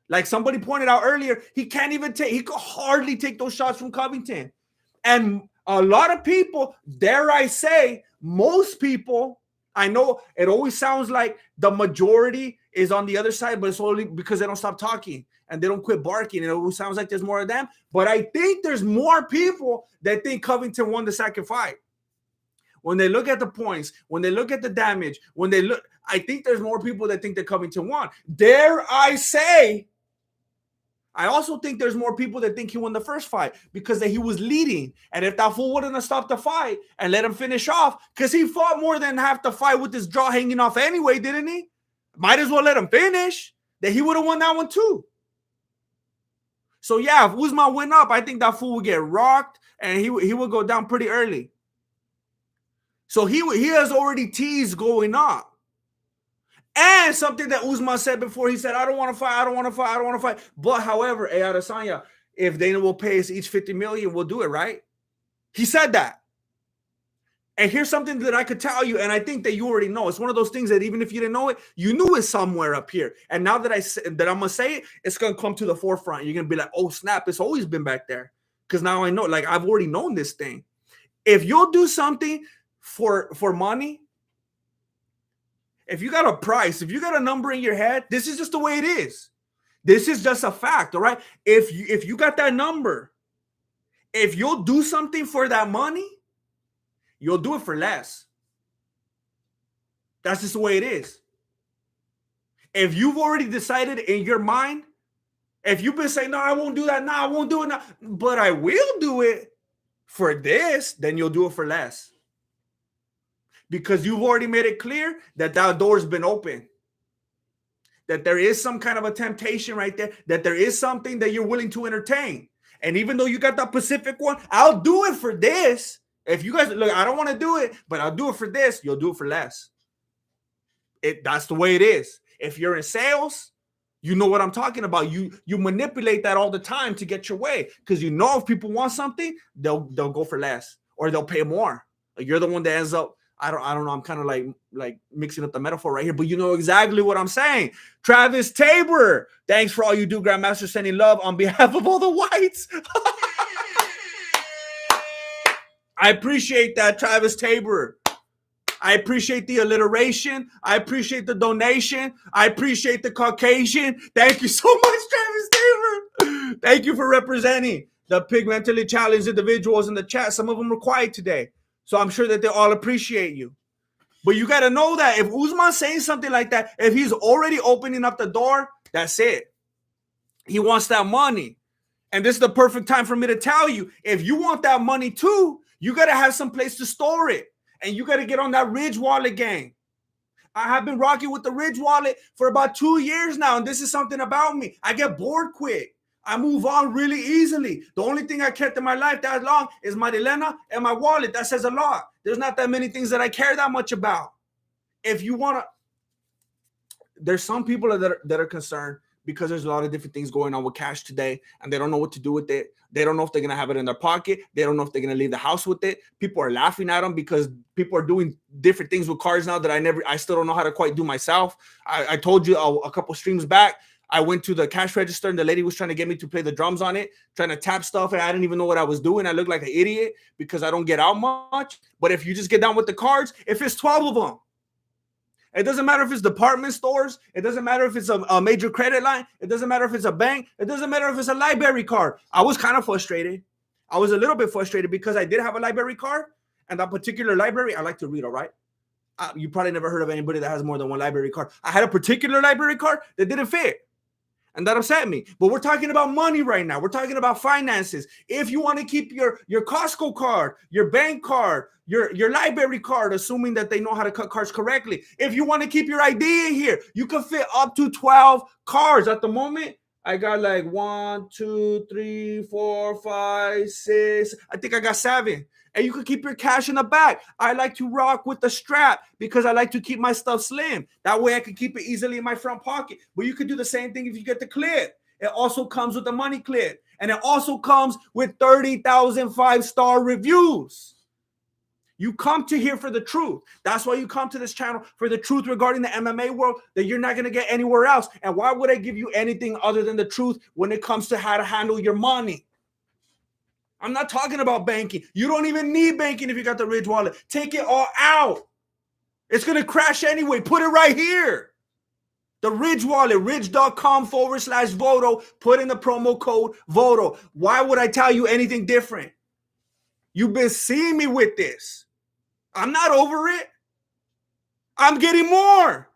Like somebody pointed out earlier, he could hardly take those shots from Covington. And a lot of people, dare I say, most people, I know it always sounds like the majority is on the other side, but it's only because they don't stop talking and they don't quit barking. And it sounds like there's more of them. But I think there's more people that think Covington won the second fight. When they look at the points, when they look at the damage, I think there's more people that think that Covington won. Dare I say, I also think there's more people that think he won the first fight because he was leading. And if that fool wouldn't have stopped the fight and let him finish off, because he fought more than half the fight with his jaw hanging off anyway, didn't he? Might as well let him finish. That he would have won that one too. So yeah, if Usman went up, I think that fool would get rocked and he would go down pretty early. So he has already teased going up. And something that Usman said before, he said, I don't want to fight. But however, Adesanya, if Dana will pay us each $50 million, we'll do it, right? He said that. And here's something that I could tell you, and I think that you already know. It's one of those things that even if you didn't know it, you knew it somewhere up here. And now that I'm going to say it, it's going to come to the forefront. You're going to be like, oh, snap, it's always been back there. Because now I know, like, I've already known this thing. If you'll do something for money, if you got a price, if you got a number in your head, this is just the way it is. This is just a fact, all right? If you got that number, if you'll do something for that money, you'll do it for less. That's just the way it is. If you've already decided in your mind, if you've been saying, no, I won't do that, no, I won't do it, no, but I will do it for this, then you'll do it for less. Because you've already made it clear that door's been open. That there is some kind of a temptation right there. That there is something that you're willing to entertain. And even though you got that Pacific one, I'll do it for this. If you guys, look, I don't want to do it, but I'll do it for this. You'll do it for less. That's the way it is. If you're in sales, you know what I'm talking about. You manipulate that all the time to get your way. Because you know if people want something, they'll go for less. Or they'll pay more. Like you're the one that ends up, I don't know. I'm kind of like mixing up the metaphor right here, but you know exactly what I'm saying. Travis Tabor, thanks for all you do, Grandmaster, sending love on behalf of all the whites. I appreciate that, Travis Tabor. I appreciate the alliteration. I appreciate the donation. I appreciate the Caucasian. Thank you so much, Travis Tabor. Thank you for representing the pigmentally challenged individuals in the chat. Some of them were quiet today. So I'm sure that they all appreciate you. But you got to know that if Usman's saying something like that, if he's already opening up the door, that's it. He wants that money. And this is the perfect time for me to tell you, if you want that money too, you got to have some place to store it. And you got to get on that Ridge Wallet game. I have been rocking with the Ridge Wallet for about 2 years now. And this is something about me. I get bored quick. I move on really easily. The only thing I kept in my life that long is my Delena and my wallet. That says a lot. There's not that many things that I care that much about. If you want to, there's some people that are concerned because there's a lot of different things going on with cash today and they don't know what to do with it. They don't know if they're going to have it in their pocket. They don't know if they're going to leave the house with it. People are laughing at them because people are doing different things with cards now that I still don't know how to quite do myself. I told you a couple streams back, I went to the cash register and the lady was trying to get me to play the drums on it, trying to tap stuff. And I didn't even know what I was doing. I looked like an idiot because I don't get out much. But if you just get down with the cards, if it's 12 of them, it doesn't matter if it's department stores. It doesn't matter if it's a major credit line. It doesn't matter if it's a bank. It doesn't matter if it's a library card. I was kind of frustrated. I was a little bit frustrated because I did have a library card. And that particular library, I like to read, all right? You probably never heard of anybody that has more than one library card. I had a particular library card that didn't fit. And that upset me. But we're talking about money right now. We're talking about finances. If you want to keep your Costco card, your bank card, your library card, assuming that they know how to cut cards correctly. If you want to keep your ID in here, you can fit up to 12 cards. At the moment, I got like 1, 2, 3, 4, 5, 6. I think I got 7. And you can keep your cash in the back. I like to rock with the strap because I like to keep my stuff slim. That way I can keep it easily in my front pocket. But you could do the same thing if you get the clip. It also comes with the money clip. And it also comes with 30,000 5-star reviews. You come to here for the truth. That's why you come to this channel, for the truth regarding the MMA world that you're not going to get anywhere else. And why would I give you anything other than the truth when it comes to how to handle your money? I'm not talking about banking. You don't even need banking if you got the Ridge Wallet. Take it all out. It's going to crash anyway. Put it right here. The Ridge wallet, ridge.com/Voto. Put in the promo code Voto. Why would I tell you anything different? You've been seeing me with this. I'm not over it. I'm getting more.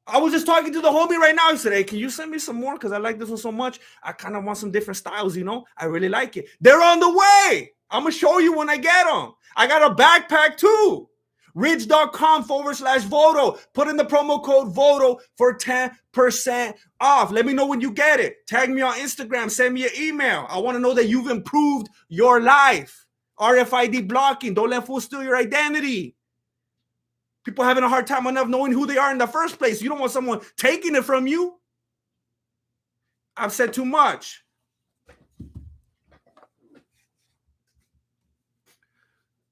I was just talking to the homie right now. He said, hey, can you send me some more? Because I like this one so much. I kind of want some different styles, you know? I really like it. They're on the way. I'm going to show you when I get them. I got a backpack too. Ridge.com/Voto. Put in the promo code Voto for 10% off. Let me know when you get it. Tag me on Instagram. Send me an email. I want to know that you've improved your life. RFID blocking. Don't let fools steal your identity. People having a hard time enough knowing who they are in the first place. You don't want someone taking it from you. I've said too much.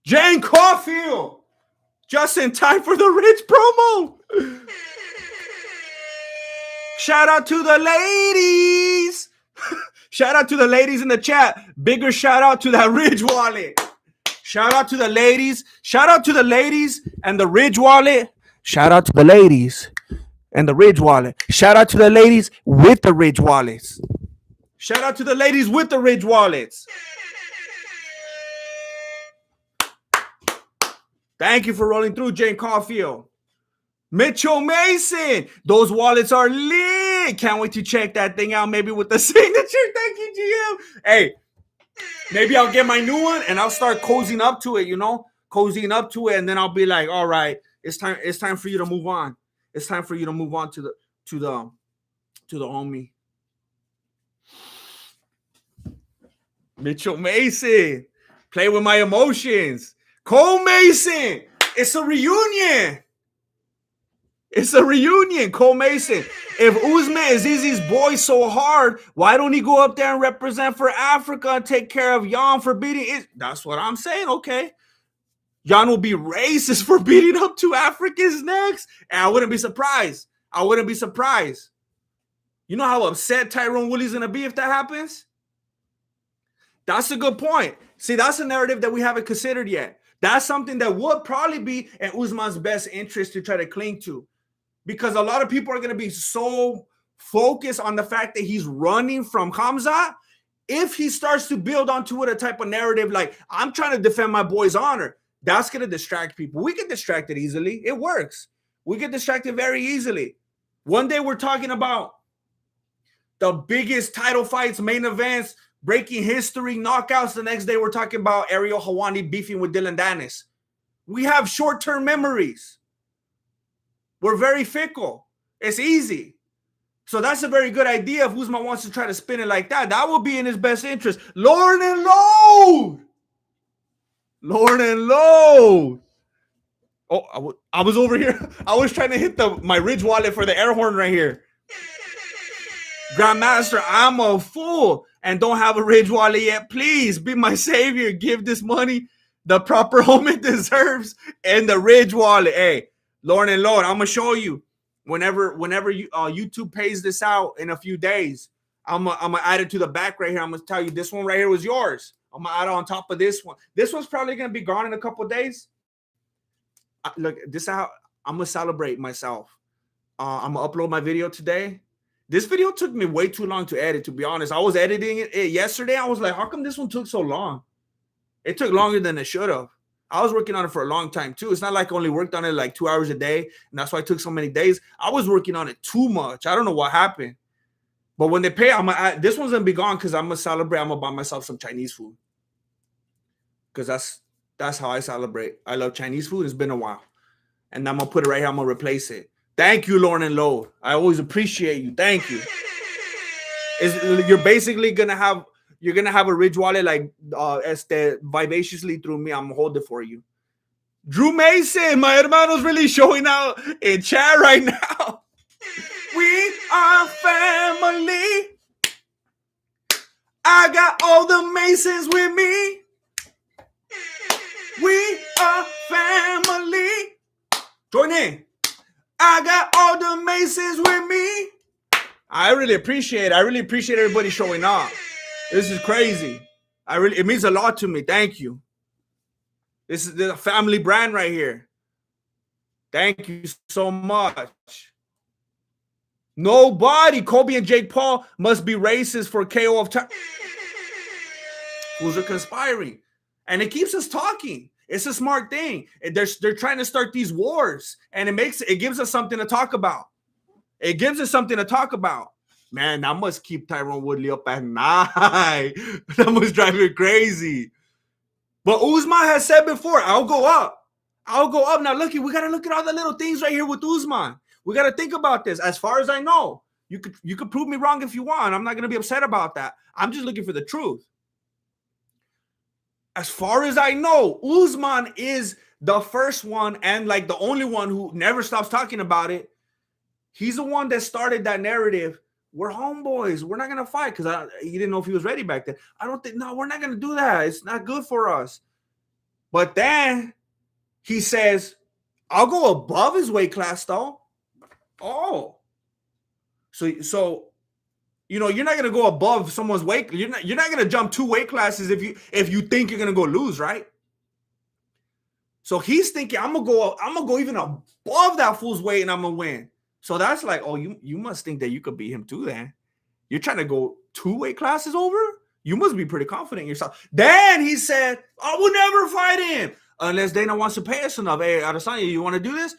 Jane Caulfield. Just in time for the Ridge promo. Shout out to the ladies. Shout out to the ladies in the chat. Bigger shout out to that Ridge wallet. Shout out to the ladies. Shout out to the ladies and the Ridge wallet. Shout out to the ladies and the Ridge wallet. Shout out to the ladies with the Ridge wallets. Shout out to the ladies with the Ridge wallets. Thank you for rolling through, Jane Caulfield. Mitchell Mason. Those wallets are lit. Can't wait to check that thing out. Maybe with the signature. Thank you, GM. Hey, maybe I'll get my new one and I'll start cozying up to it, you know? Cozying up to it, and then I'll be like, all right, it's time for you to move on. It's time for you to move on to the homie. Mitchell Mason. Play with my emotions. Cole Mason. It's a reunion. It's a reunion. Cole Mason. If Usman is Izzy's boy so hard, why don't he go up there and represent for Africa and take care of Jan for beating it? That's what I'm saying. Okay. Jan will be racist for beating up two Africans next. And I wouldn't be surprised. You know how upset Tyrone Woodley's going to be if that happens? That's a good point. See, that's a narrative that we haven't considered yet. That's something that would probably be in Usman's best interest to try to cling to. Because a lot of people are going to be so focused on the fact that he's running from Khamzat. If he starts to build onto it a type of narrative like, I'm trying to defend my boy's honor, that's going to distract people. We get distracted easily. It works. We get distracted very easily. One day we're talking about the biggest title fights, main events, breaking history, knockouts. The next day we're talking about Ariel Helwani beefing with Dylan Dennis. We have short-term memories. We're very fickle. It's easy. So that's a very good idea if Usman wants to try to spin it like that. That would be in his best interest. Lauren and Load. Oh, I was over here. I was trying to hit my Ridge wallet for the air horn right here. Grandmaster, I'm a fool and don't have a Ridge wallet yet. Please be my savior. Give this money the proper home it deserves and the Ridge wallet. Hey, Lauren and Lord, I'm gonna show you whenever you YouTube pays this out in a few days. I'm gonna add it to the back right here. I'm gonna tell you this one right here was yours. I'm gonna add it on top of this one. This one's probably gonna be gone in a couple of days. Look, this is how I'm gonna celebrate myself. I'm gonna upload my video today. This video took me way too long to edit, to be honest. I was editing it yesterday. I was like, how come this one took so long? It took longer than it should have. I was working on it for a long time too. It's not like I only worked on it like 2 hours a day, and that's why it took so many days. I was working on it too much. I don't know what happened. But when they pay, this one's gonna be gone because I'm gonna celebrate. I'm gonna buy myself some Chinese food. Because that's how I celebrate. I love Chinese food. It's been a while. And I'm gonna put it right here. I'm gonna replace it. Thank you, Lauren and Lowe. I always appreciate you. Thank you. You're basically gonna have a Ridge wallet like vivaciously through me. I'm gonna hold it for you. Drew Mason, my hermano's really showing out in chat right now. We are family. I got all the Masons with me. We are family. Join in. I got all the Masons with me. I really appreciate it. I really appreciate everybody showing up. This is crazy. It means a lot to me. Thank you. This is the family brand right here. Thank you so much. Nobody. Kobe and Jake Paul must be racist for KO of time. Fools are conspiring. And it keeps us talking. It's a smart thing. They're trying to start these wars, and it gives us something to talk about. It gives us something to talk about. Man, that must keep Tyron Woodley up at night. That must drive him crazy. But Usman has said before, I'll go up. I'll go up. Now, look, we got to look at all the little things right here with Usman. We got to think about this. As far as I know, you could prove me wrong if you want. I'm not going to be upset about that. I'm just looking for the truth. As far as I know, Usman is the first one and like the only one who never stops talking about it. He's the one that started that narrative. We're homeboys. We're not going to fight because he didn't know if he was ready back then. I don't think, no, we're not going to do that. It's not good for us. But then he says, I'll go above his weight class though. Oh. So you know, you're not gonna go above someone's weight. You're not gonna jump 2 weight classes if you think you're gonna go lose, right? So he's thinking, I'm gonna go even above that fool's weight and I'm gonna win. So that's like, oh, you must think that you could beat him too. Then you're trying to go 2 weight classes over. You must be pretty confident in yourself. Then he said, I will never fight him unless Dana wants to pay us enough. Hey, Adesanya, you want to do this?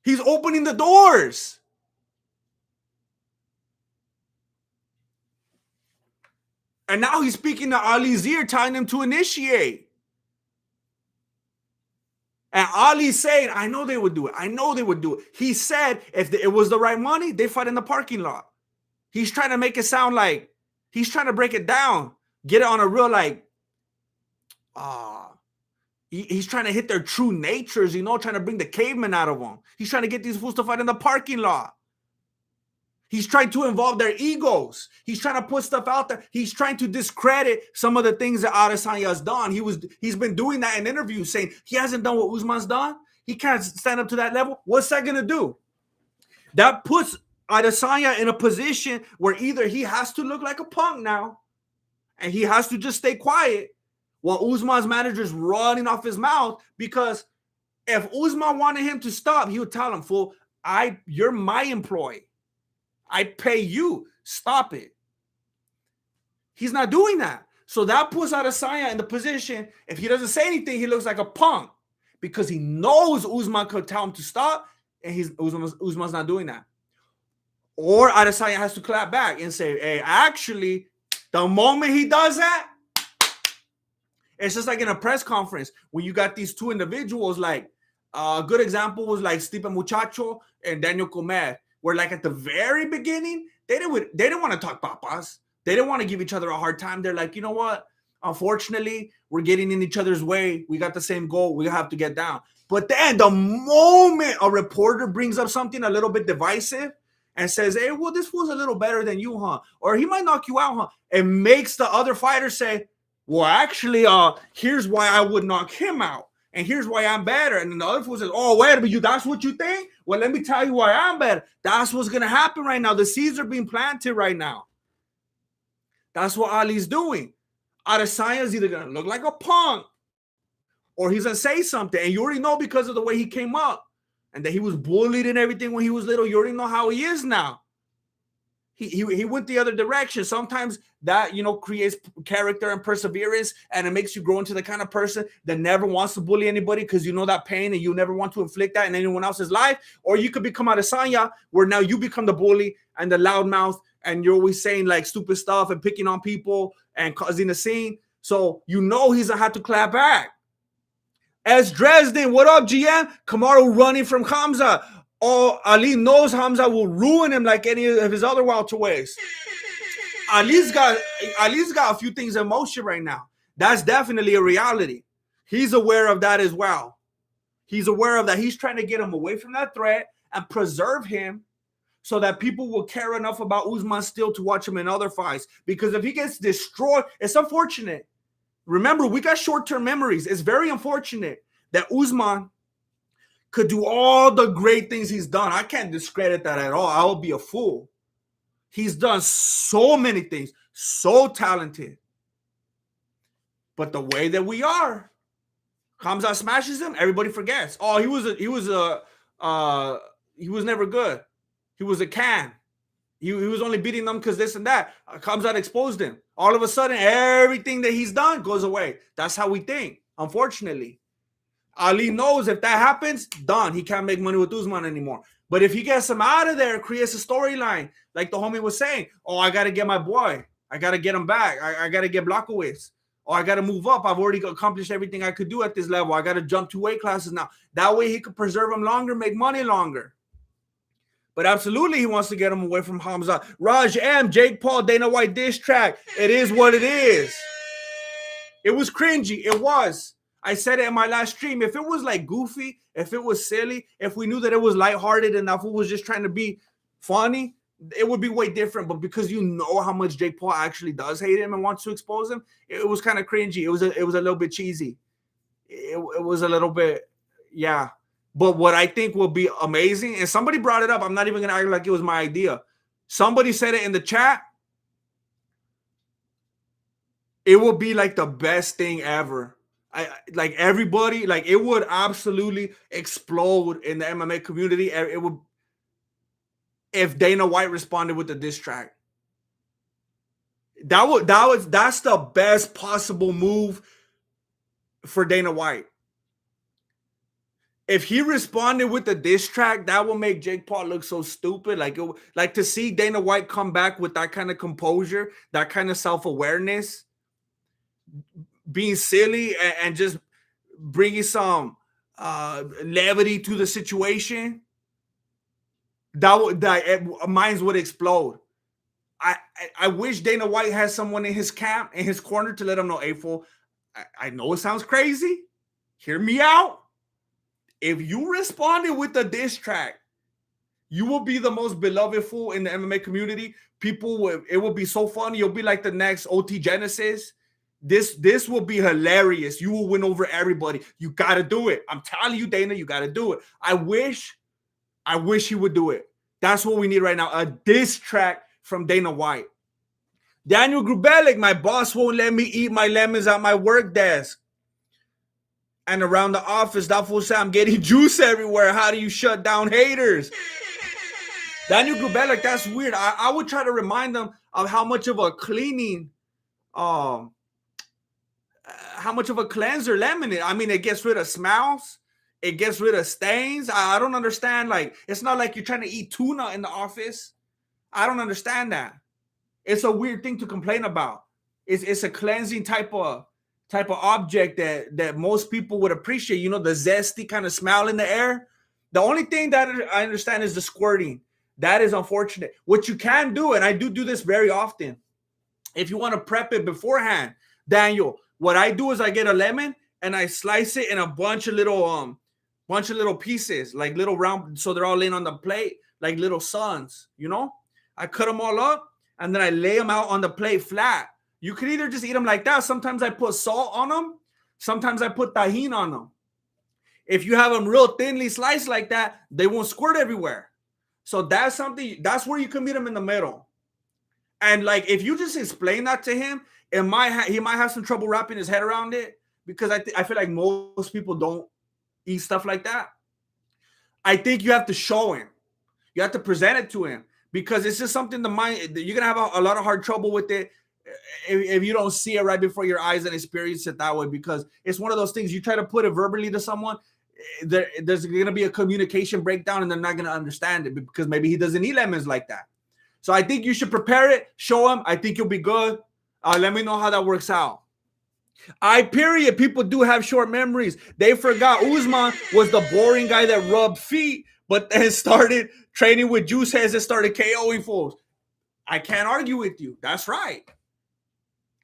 He's opening the doors. And now he's speaking to Ali's ear, telling him to initiate. And Ali's saying, I know they would do it. I know they would do it. He said if it was the right money, they fight in the parking lot. He's trying to make it sound like he's trying to break it down, get it on a real like, he's trying to hit their true natures, you know, trying to bring the caveman out of them. He's trying to get these fools to fight in the parking lot. He's trying to involve their egos. He's trying to put stuff out there. He's trying to discredit some of the things that Adesanya has done. He's been doing that in interviews, saying he hasn't done what Usman's done. He can't stand up to that level. What's that going to do? That puts Adesanya in a position where either he has to look like a punk now, and he has to just stay quiet while Usman's manager's running off his mouth, because if Usman wanted him to stop, he would tell him, fool, you're my employee. I pay you. Stop it. He's not doing that. So that puts Adesanya in the position, if he doesn't say anything, he looks like a punk because he knows Usman could tell him to stop, and Usman's not doing that. Or Adesanya has to clap back and say, hey, actually, the moment he does that, it's just like in a press conference when you got these 2 individuals, like a good example was like Stipe Muchacho and Daniel Comer, where like at the very beginning, they didn't want to talk papas. They didn't want to give each other a hard time. They're like, you know what? Unfortunately, we're getting in each other's way. We got the same goal. We have to get down. But then the moment a reporter brings up something a little bit divisive and says, hey, well, this fool's a little better than you, huh? Or he might knock you out, huh? It makes the other fighter say, well, actually, here's why I would knock him out. And here's why I'm better. And then the other fool says, oh, wait, but that's what you think? Well, let me tell you why I'm better. That's what's going to happen right now. The seeds are being planted right now. That's what Ali's doing. Adesanya is either going to look like a punk or he's going to say something. And you already know because of the way he came up and that he was bullied and everything when he was little. You already know how he is now. He went the other direction. Sometimes that, you know, creates character and perseverance, and it makes you grow into the kind of person that never wants to bully anybody because you know that pain and you never want to inflict that in anyone else's life. Or you could become Adesanya, where now you become the bully and the loudmouth, and you're always saying like stupid stuff and picking on people and causing a scene. So you know he's gonna have to clap back. As Dresden, what up, GM? Kamaru running from Hamza. Oh, Ali knows Hamza will ruin him like any of his other welterweights. Ali's got a few things in motion right now. That's definitely a reality. He's aware of that as well. He's aware of that. He's trying to get him away from that threat and preserve him so that people will care enough about Usman still to watch him in other fights. Because if he gets destroyed, it's unfortunate. Remember, we got short-term memories. It's very unfortunate that Usman could do all the great things he's done. I can't discredit that at all. I would be a fool. He's done so many things, so talented. But the way that we are, Hamza smashes him, everybody forgets. Oh, he was a he was never good. He was a can. He was only beating them because this and that. Comes out, exposed him. All of a sudden, everything that he's done goes away. That's how we think, unfortunately. Ali knows if that happens, done. He can't make money with Usman anymore. But if he gets him out of there, creates a storyline, like the homie was saying, oh, I got to get my boy. I got to get him back. I got to get Blachowicz. Or I got to move up. I've already accomplished everything I could do at this level. I got to jump 2 weight classes now. That way he could preserve him longer, make money longer. But absolutely, he wants to get him away from Hamza. Raj M, Jake Paul, Dana White diss track. It is what it is. It was cringy. It was. I said it in my last stream. If it was like goofy, if it was silly, if we knew that it was lighthearted and if it was just trying to be funny, it would be way different. But because you know how much Jake Paul actually does hate him and wants to expose him, it was kind of cringy. It was a little bit cheesy. It was a little bit, yeah. But what I think will be amazing, and somebody brought it up, I'm not even going to act like it was my idea. Somebody said it in the chat. It will be like the best thing ever. Like everybody, like it would absolutely explode in the MMA community. It would, if Dana White responded with the diss track. That's the best possible move for Dana White. If he responded with the diss track, that will make Jake Paul look so stupid. Like to see Dana White come back with that kind of composure, that kind of self-awareness, being silly and just bringing some levity to the situation, minds would explode. I wish Dana White has someone in his camp, in his corner, to let him know, hey, fool, I know it sounds crazy. Hear me out. If you responded with a diss track, you will be the most beloved fool in the MMA community. It will be so funny. You'll be like the next OT Genesis. This will be hilarious. You will win over everybody. You got to do it. I'm telling you, Dana, you got to do it. I wish he would do it. That's what we need right now. A diss track from Dana White. Daniel Grubelik, my boss won't let me eat my lemons at my work desk and around the office. That fool said I'm getting juice everywhere. How do you shut down haters? Daniel Grubelik, that's weird. I would try to remind them of how much of a cleaning, how much of a cleanser lemon is. I mean, it gets rid of smells. It gets rid of stains. I don't understand. Like, it's not like you're trying to eat tuna in the office. I don't understand that. It's a weird thing to complain about. It's a cleansing type of object that most people would appreciate. You know, the zesty kind of smell in the air. The only thing that I understand is the squirting. That is unfortunate. What you can do, and I do this very often, if you want to prep it beforehand, Daniel, what I do is I get a lemon and I slice it in a bunch of little pieces, like little round, so they're all laying on the plate like little suns, you know? I cut them all up and then I lay them out on the plate flat. You could either just eat them like that. Sometimes I put salt on them. Sometimes I put tahini on them. If you have them real thinly sliced like that, they won't squirt everywhere. So that's where you can meet them in the middle. And like, if you just explain that to him, he might have some trouble wrapping his head around it, because I feel like most people don't eat stuff like that. I think you have to show him. You have to present it to him, because it's just something you're going to have a lot of hard trouble with it if you don't see it right before your eyes and experience it that way, because it's one of those things you try to put it verbally to someone, there's going to be a communication breakdown and they're not going to understand it because maybe he doesn't eat lemons like that. So I think you should prepare it, show him. I think you'll be good. Let me know how that works out. People do have short memories. They forgot Usman was the boring guy that rubbed feet, but then started training with juice heads and started KOing fools. I can't argue with you. That's right.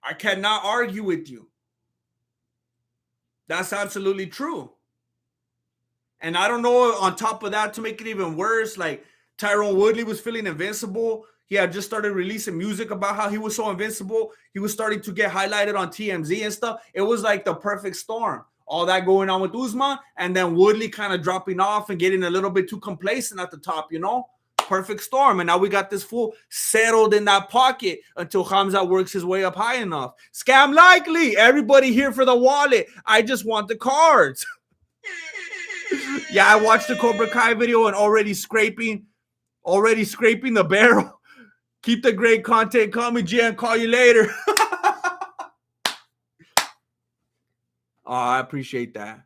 I cannot argue with you. That's absolutely true. And I don't know, on top of that, to make it even worse, like Tyrone Woodley was feeling invincible. He had just started releasing music about how he was so invincible. He was starting to get highlighted on TMZ and stuff. It was like the perfect storm. All that going on with Usman, and then Woodley kind of dropping off and getting a little bit too complacent at the top, you know? Perfect storm. And now we got this fool settled in that pocket until Hamza works his way up high enough. Scam likely. Everybody here for the wallet. I just want the cards. Yeah, I watched the Cobra Kai video and already scraping the barrel. Keep the great content coming, Jan. Call you later. Oh, I appreciate that.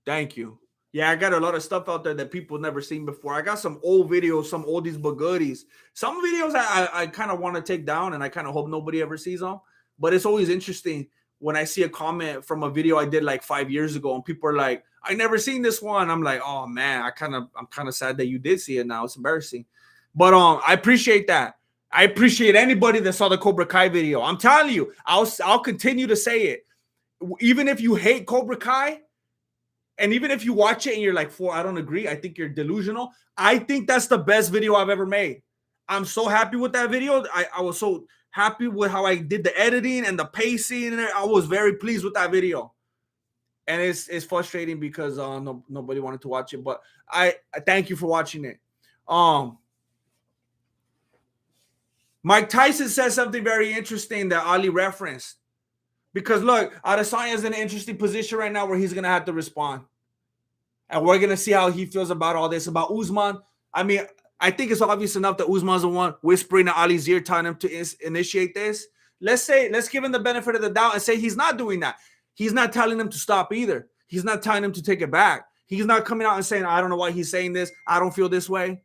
Thank you. Yeah, I got a lot of stuff out there that people never seen before. I got some old videos, some oldies but goodies. Some videos I kind of want to take down, and I kind of hope nobody ever sees them. But it's always interesting when I see a comment from a video I did like 5 years ago, and people are like, "I never seen this one." I'm like, "Oh man, I'm kind of sad that you did see it now. It's embarrassing." But I appreciate that. I appreciate anybody that saw the Cobra Kai video. I'm telling you, I'll continue to say it. Even if you hate Cobra Kai, and even if you watch it and you're like, I don't agree, I think you're delusional. I think that's the best video I've ever made. I'm so happy with that video. I was so happy with how I did the editing and the pacing, and I was very pleased with that video. And it's frustrating because nobody wanted to watch it, but I thank you for watching it. Mike Tyson said something very interesting that Ali referenced. Because look, Adesanya is in an interesting position right now where he's gonna have to respond. And we're gonna see how he feels about all this, about Usman. I mean, I think it's obvious enough that Usman's the one whispering to Ali's ear, telling him to initiate this. Let's give him the benefit of the doubt and say he's not doing that. He's not telling him to stop either. He's not telling him to take it back. He's not coming out and saying, I don't know why he's saying this. I don't feel this way.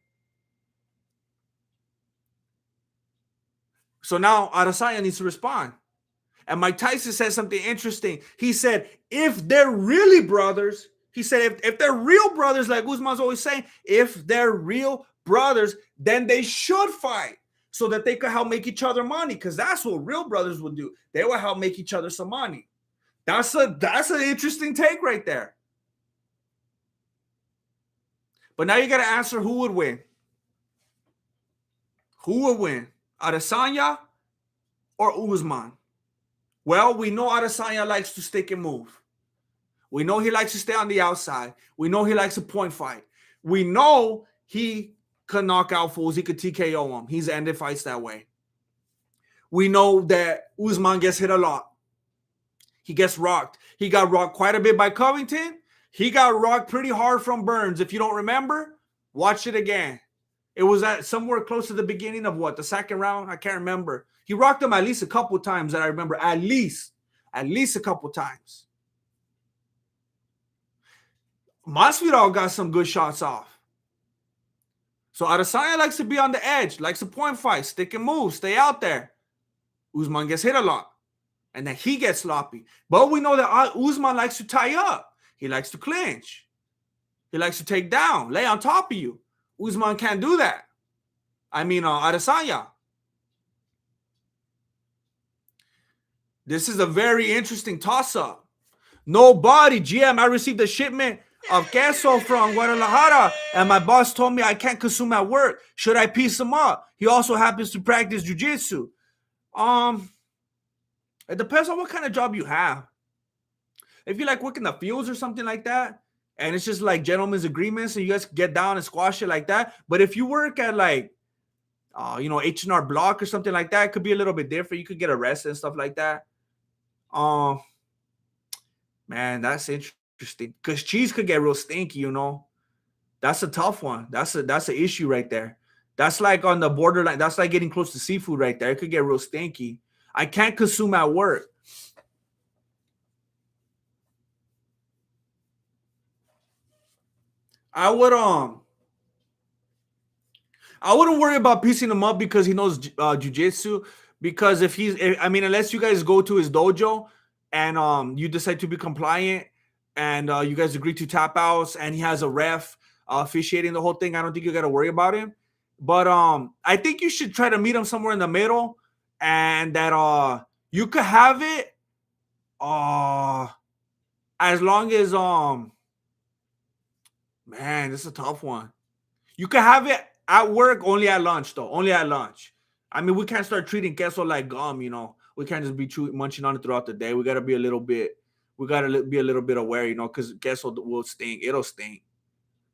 So now Adesanya needs to respond. And Mike Tyson said something interesting. He said, if they're really brothers, he said, if they're real brothers, like Usman's always saying, if they're real brothers, then they should fight so that they could help make each other money. Because that's what real brothers would do. They will help make each other some money. That's an interesting take right there. But now you got to answer who would win. Who would win? Adesanya or Usman? Well, we know Adesanya likes to stick and move. We know he likes to stay on the outside. We know he likes a point fight. We know he can knock out fools. He could TKO them. He's ended fights that way. We know that Usman gets hit a lot. He gets rocked. He got rocked quite a bit by Covington. He got rocked pretty hard from Burns. If you don't remember, watch it again. It was at somewhere close to the beginning of the second round? I can't remember. He rocked him at least a couple times that I remember. At least a couple times. Masvidal got some good shots off. So Adesanya likes to be on the edge, likes to point fight, stick and move, stay out there. Usman gets hit a lot. And then he gets sloppy. But we know that Usman likes to tie up. He likes to clinch. He likes to take down, lay on top of you. Usman can't do that. I mean, Adesanya. This is a very interesting toss-up. Nobody, GM, I received a shipment of queso from Guadalajara, and my boss told me I can't consume at work. Should I piece him up? He also happens to practice jiu-jitsu. It depends on what kind of job you have. If you like work in the fields or something like that, and it's just like gentlemen's agreements, and you guys get down and squash it like that. But if you work at like, H&R Block or something like that, it could be a little bit different. You could get arrested and stuff like that. Man, that's interesting. Because cheese could get real stinky, That's a tough one. That's an issue right there. That's like on the borderline. That's like getting close to seafood right there. It could get real stinky. I can't consume at work. I wouldn't worry about piecing him up because he knows jiu-jitsu. Because unless you guys go to his dojo and you decide to be compliant and you guys agree to tap outs and he has a ref officiating the whole thing, I don't think you got to worry about him. But I think you should try to meet him somewhere in the middle, and that you could have it as long as man, this is a tough one. You can have it at work, only at lunch, though. Only at lunch. I mean, we can't start treating queso like gum, We can't just be munching on it throughout the day. We got to be a little bit aware, because queso will stink. It'll stink.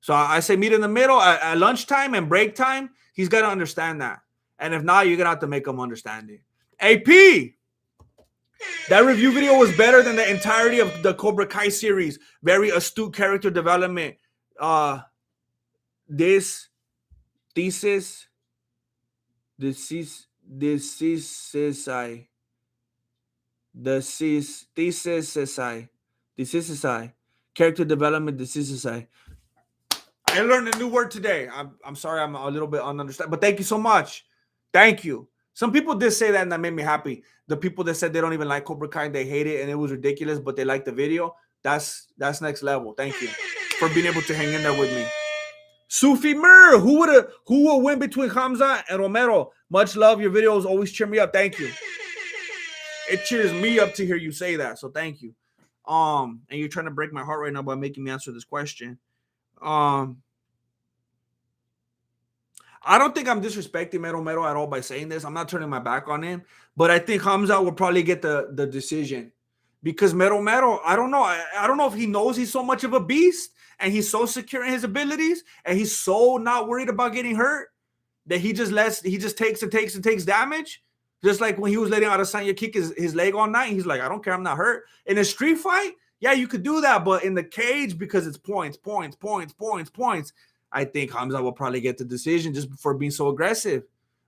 So I say meet in the middle at lunchtime and break time. He's got to understand that. And if not, you're going to have to make him understand it. AP, That review video was better than the entirety of the Cobra Kai series. Very astute character development. This thesis, thesis I, character development, thesis I learned a new word today. I'm sorry, I'm a little bit ununderstand, but thank you so much. Thank you. Some people did say that, and that made me happy. The people that said they don't even like Cobra Kai, they hate it, and it was ridiculous, but they liked the video. That's next level. Thank you for being able to hang in there with me. Sufi Mir, who will win between Hamza and Romero? Much love. Your videos always cheer me up. Thank you. It cheers me up to hear you say that. So thank you. And you're trying to break my heart right now by making me answer this question. I don't think I'm disrespecting Mero at all by saying this. I'm not turning my back on him, but I think Hamza will probably get the decision because Mero, I don't know. I don't know if he knows he's so much of a beast and he's so secure in his abilities and he's so not worried about getting hurt that he just takes damage. Just like when he was letting Adesanya kick his leg all night, he's like, I don't care, I'm not hurt. In a street fight, yeah, you could do that, but in the cage, because it's points. I think Hamza will probably get the decision just for being so aggressive.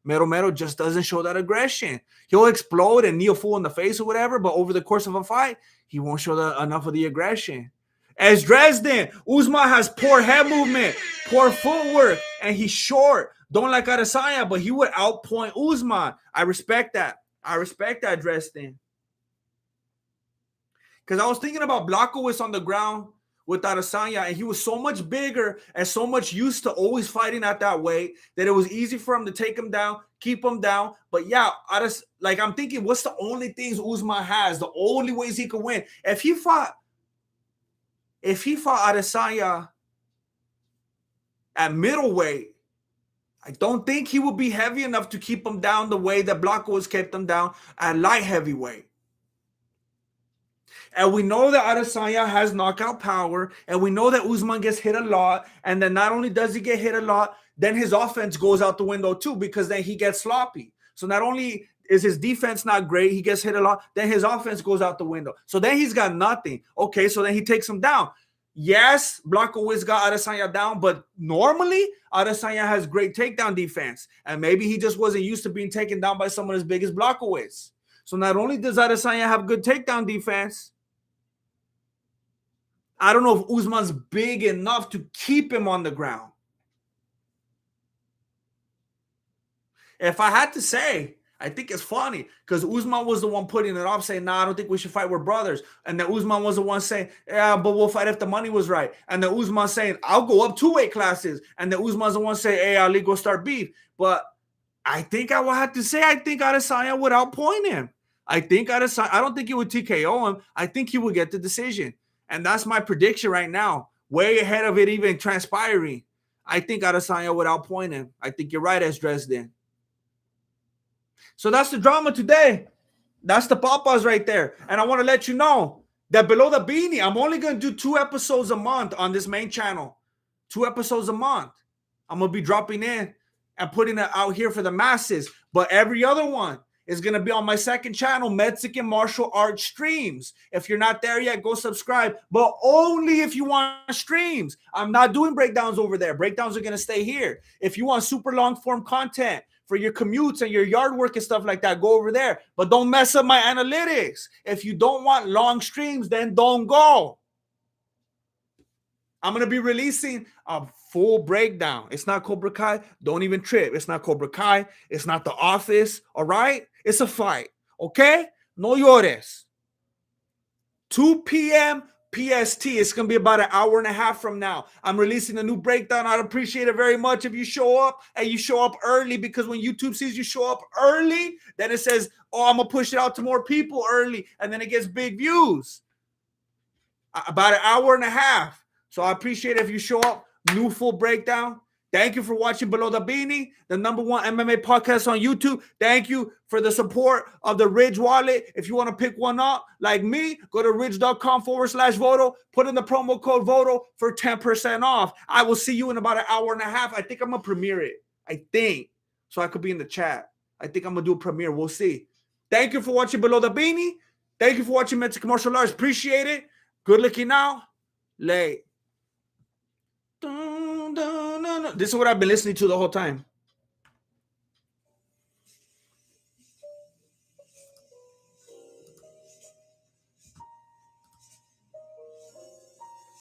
Mero just doesn't show that aggression. He'll explode and knee a fool in the face or whatever, but over the course of a fight, he won't show enough of the aggression. As Dresden, Usman has poor head movement, poor footwork, and he's short. Don't like Adesanya, but he would outpoint Usman. I respect that. Dresden. Because I was thinking about Blachowicz on the ground with Adesanya, and he was so much bigger and so much used to always fighting at that weight that it was easy for him to take him down, keep him down. But yeah, I'm thinking, what's the only things Usman has? The only ways he could win? If he fought Adesanya at middleweight, I don't think he would be heavy enough to keep him down the way that Blachowicz kept him down at light heavyweight. And we know that Adesanya has knockout power, and we know that Usman gets hit a lot, and then not only does he get hit a lot, then his offense goes out the window too, because then he gets sloppy. So not only is his defense not great, he gets hit a lot, then his offense goes out the window. So then he's got nothing. Okay, so then he takes him down. Yes, Blachowicz got Adesanya down, but normally Adesanya has great takedown defense, and maybe he just wasn't used to being taken down by someone as big as Blachowicz. So not only does Adesanya have good takedown defense, I don't know if Usman's big enough to keep him on the ground. If I had to say, I think it's funny because Usman was the one putting it off, saying, I don't think we should fight. We're brothers. And then Usman was the one saying, yeah, but we'll fight if the money was right. And then Usman saying, I'll go up 2 weight classes. And then Usman's the one saying, hey, Ali, go start beef. But I think I will have to say, I think Adesanya would outpoint him. I don't think he would TKO him. I think he would get the decision. And that's my prediction right now, way ahead of it even transpiring. I think Adesanya would outpoint him. I think you're right, as Dresden. So that's the drama today. That's the papas right there. And I want to let you know that below the beanie, I'm only going to do 2 episodes a month on this main channel. 2 episodes a month. I'm going to be dropping in and putting it out here for the masses. But every other one is going to be on my second channel, Mexican Martial Arts Streams. If you're not there yet, go subscribe. But only if you want streams. I'm not doing breakdowns over there. Breakdowns are going to stay here. If you want super long form content for your commutes and your yard work and stuff like that, go over there. But don't mess up my analytics. If you don't want long streams, then don't go. I'm going to be releasing a full breakdown. It's not Cobra Kai. Don't even trip. It's not Cobra Kai. It's not The Office. All right? It's a fight. Okay? No llores. 2 p.m. PST. It's going to be about an hour and a half from now. I'm releasing a new breakdown. I'd appreciate it very much if you show up, and you show up early, because when YouTube sees you show up early, then it says, oh, I'm going to push it out to more people early, and then it gets big views. About an hour and a half. So I appreciate it if you show up. New full breakdown. Thank you for watching Below the Beanie, the #1 MMA podcast on YouTube. Thank you for the support of the Ridge wallet. If you want to pick one up like me, go to ridge.com/Voto. Put in the promo code Voto for 10% off. I will see you in about an hour and a half. I think I'm going to premiere it. I think. So I could be in the chat. I think I'm going to do a premiere. We'll see. Thank you for watching Below the Beanie. Thank you for watching Mexican Martial Arts. Appreciate it. Good looking now. Late. This is what I've been listening to the whole time.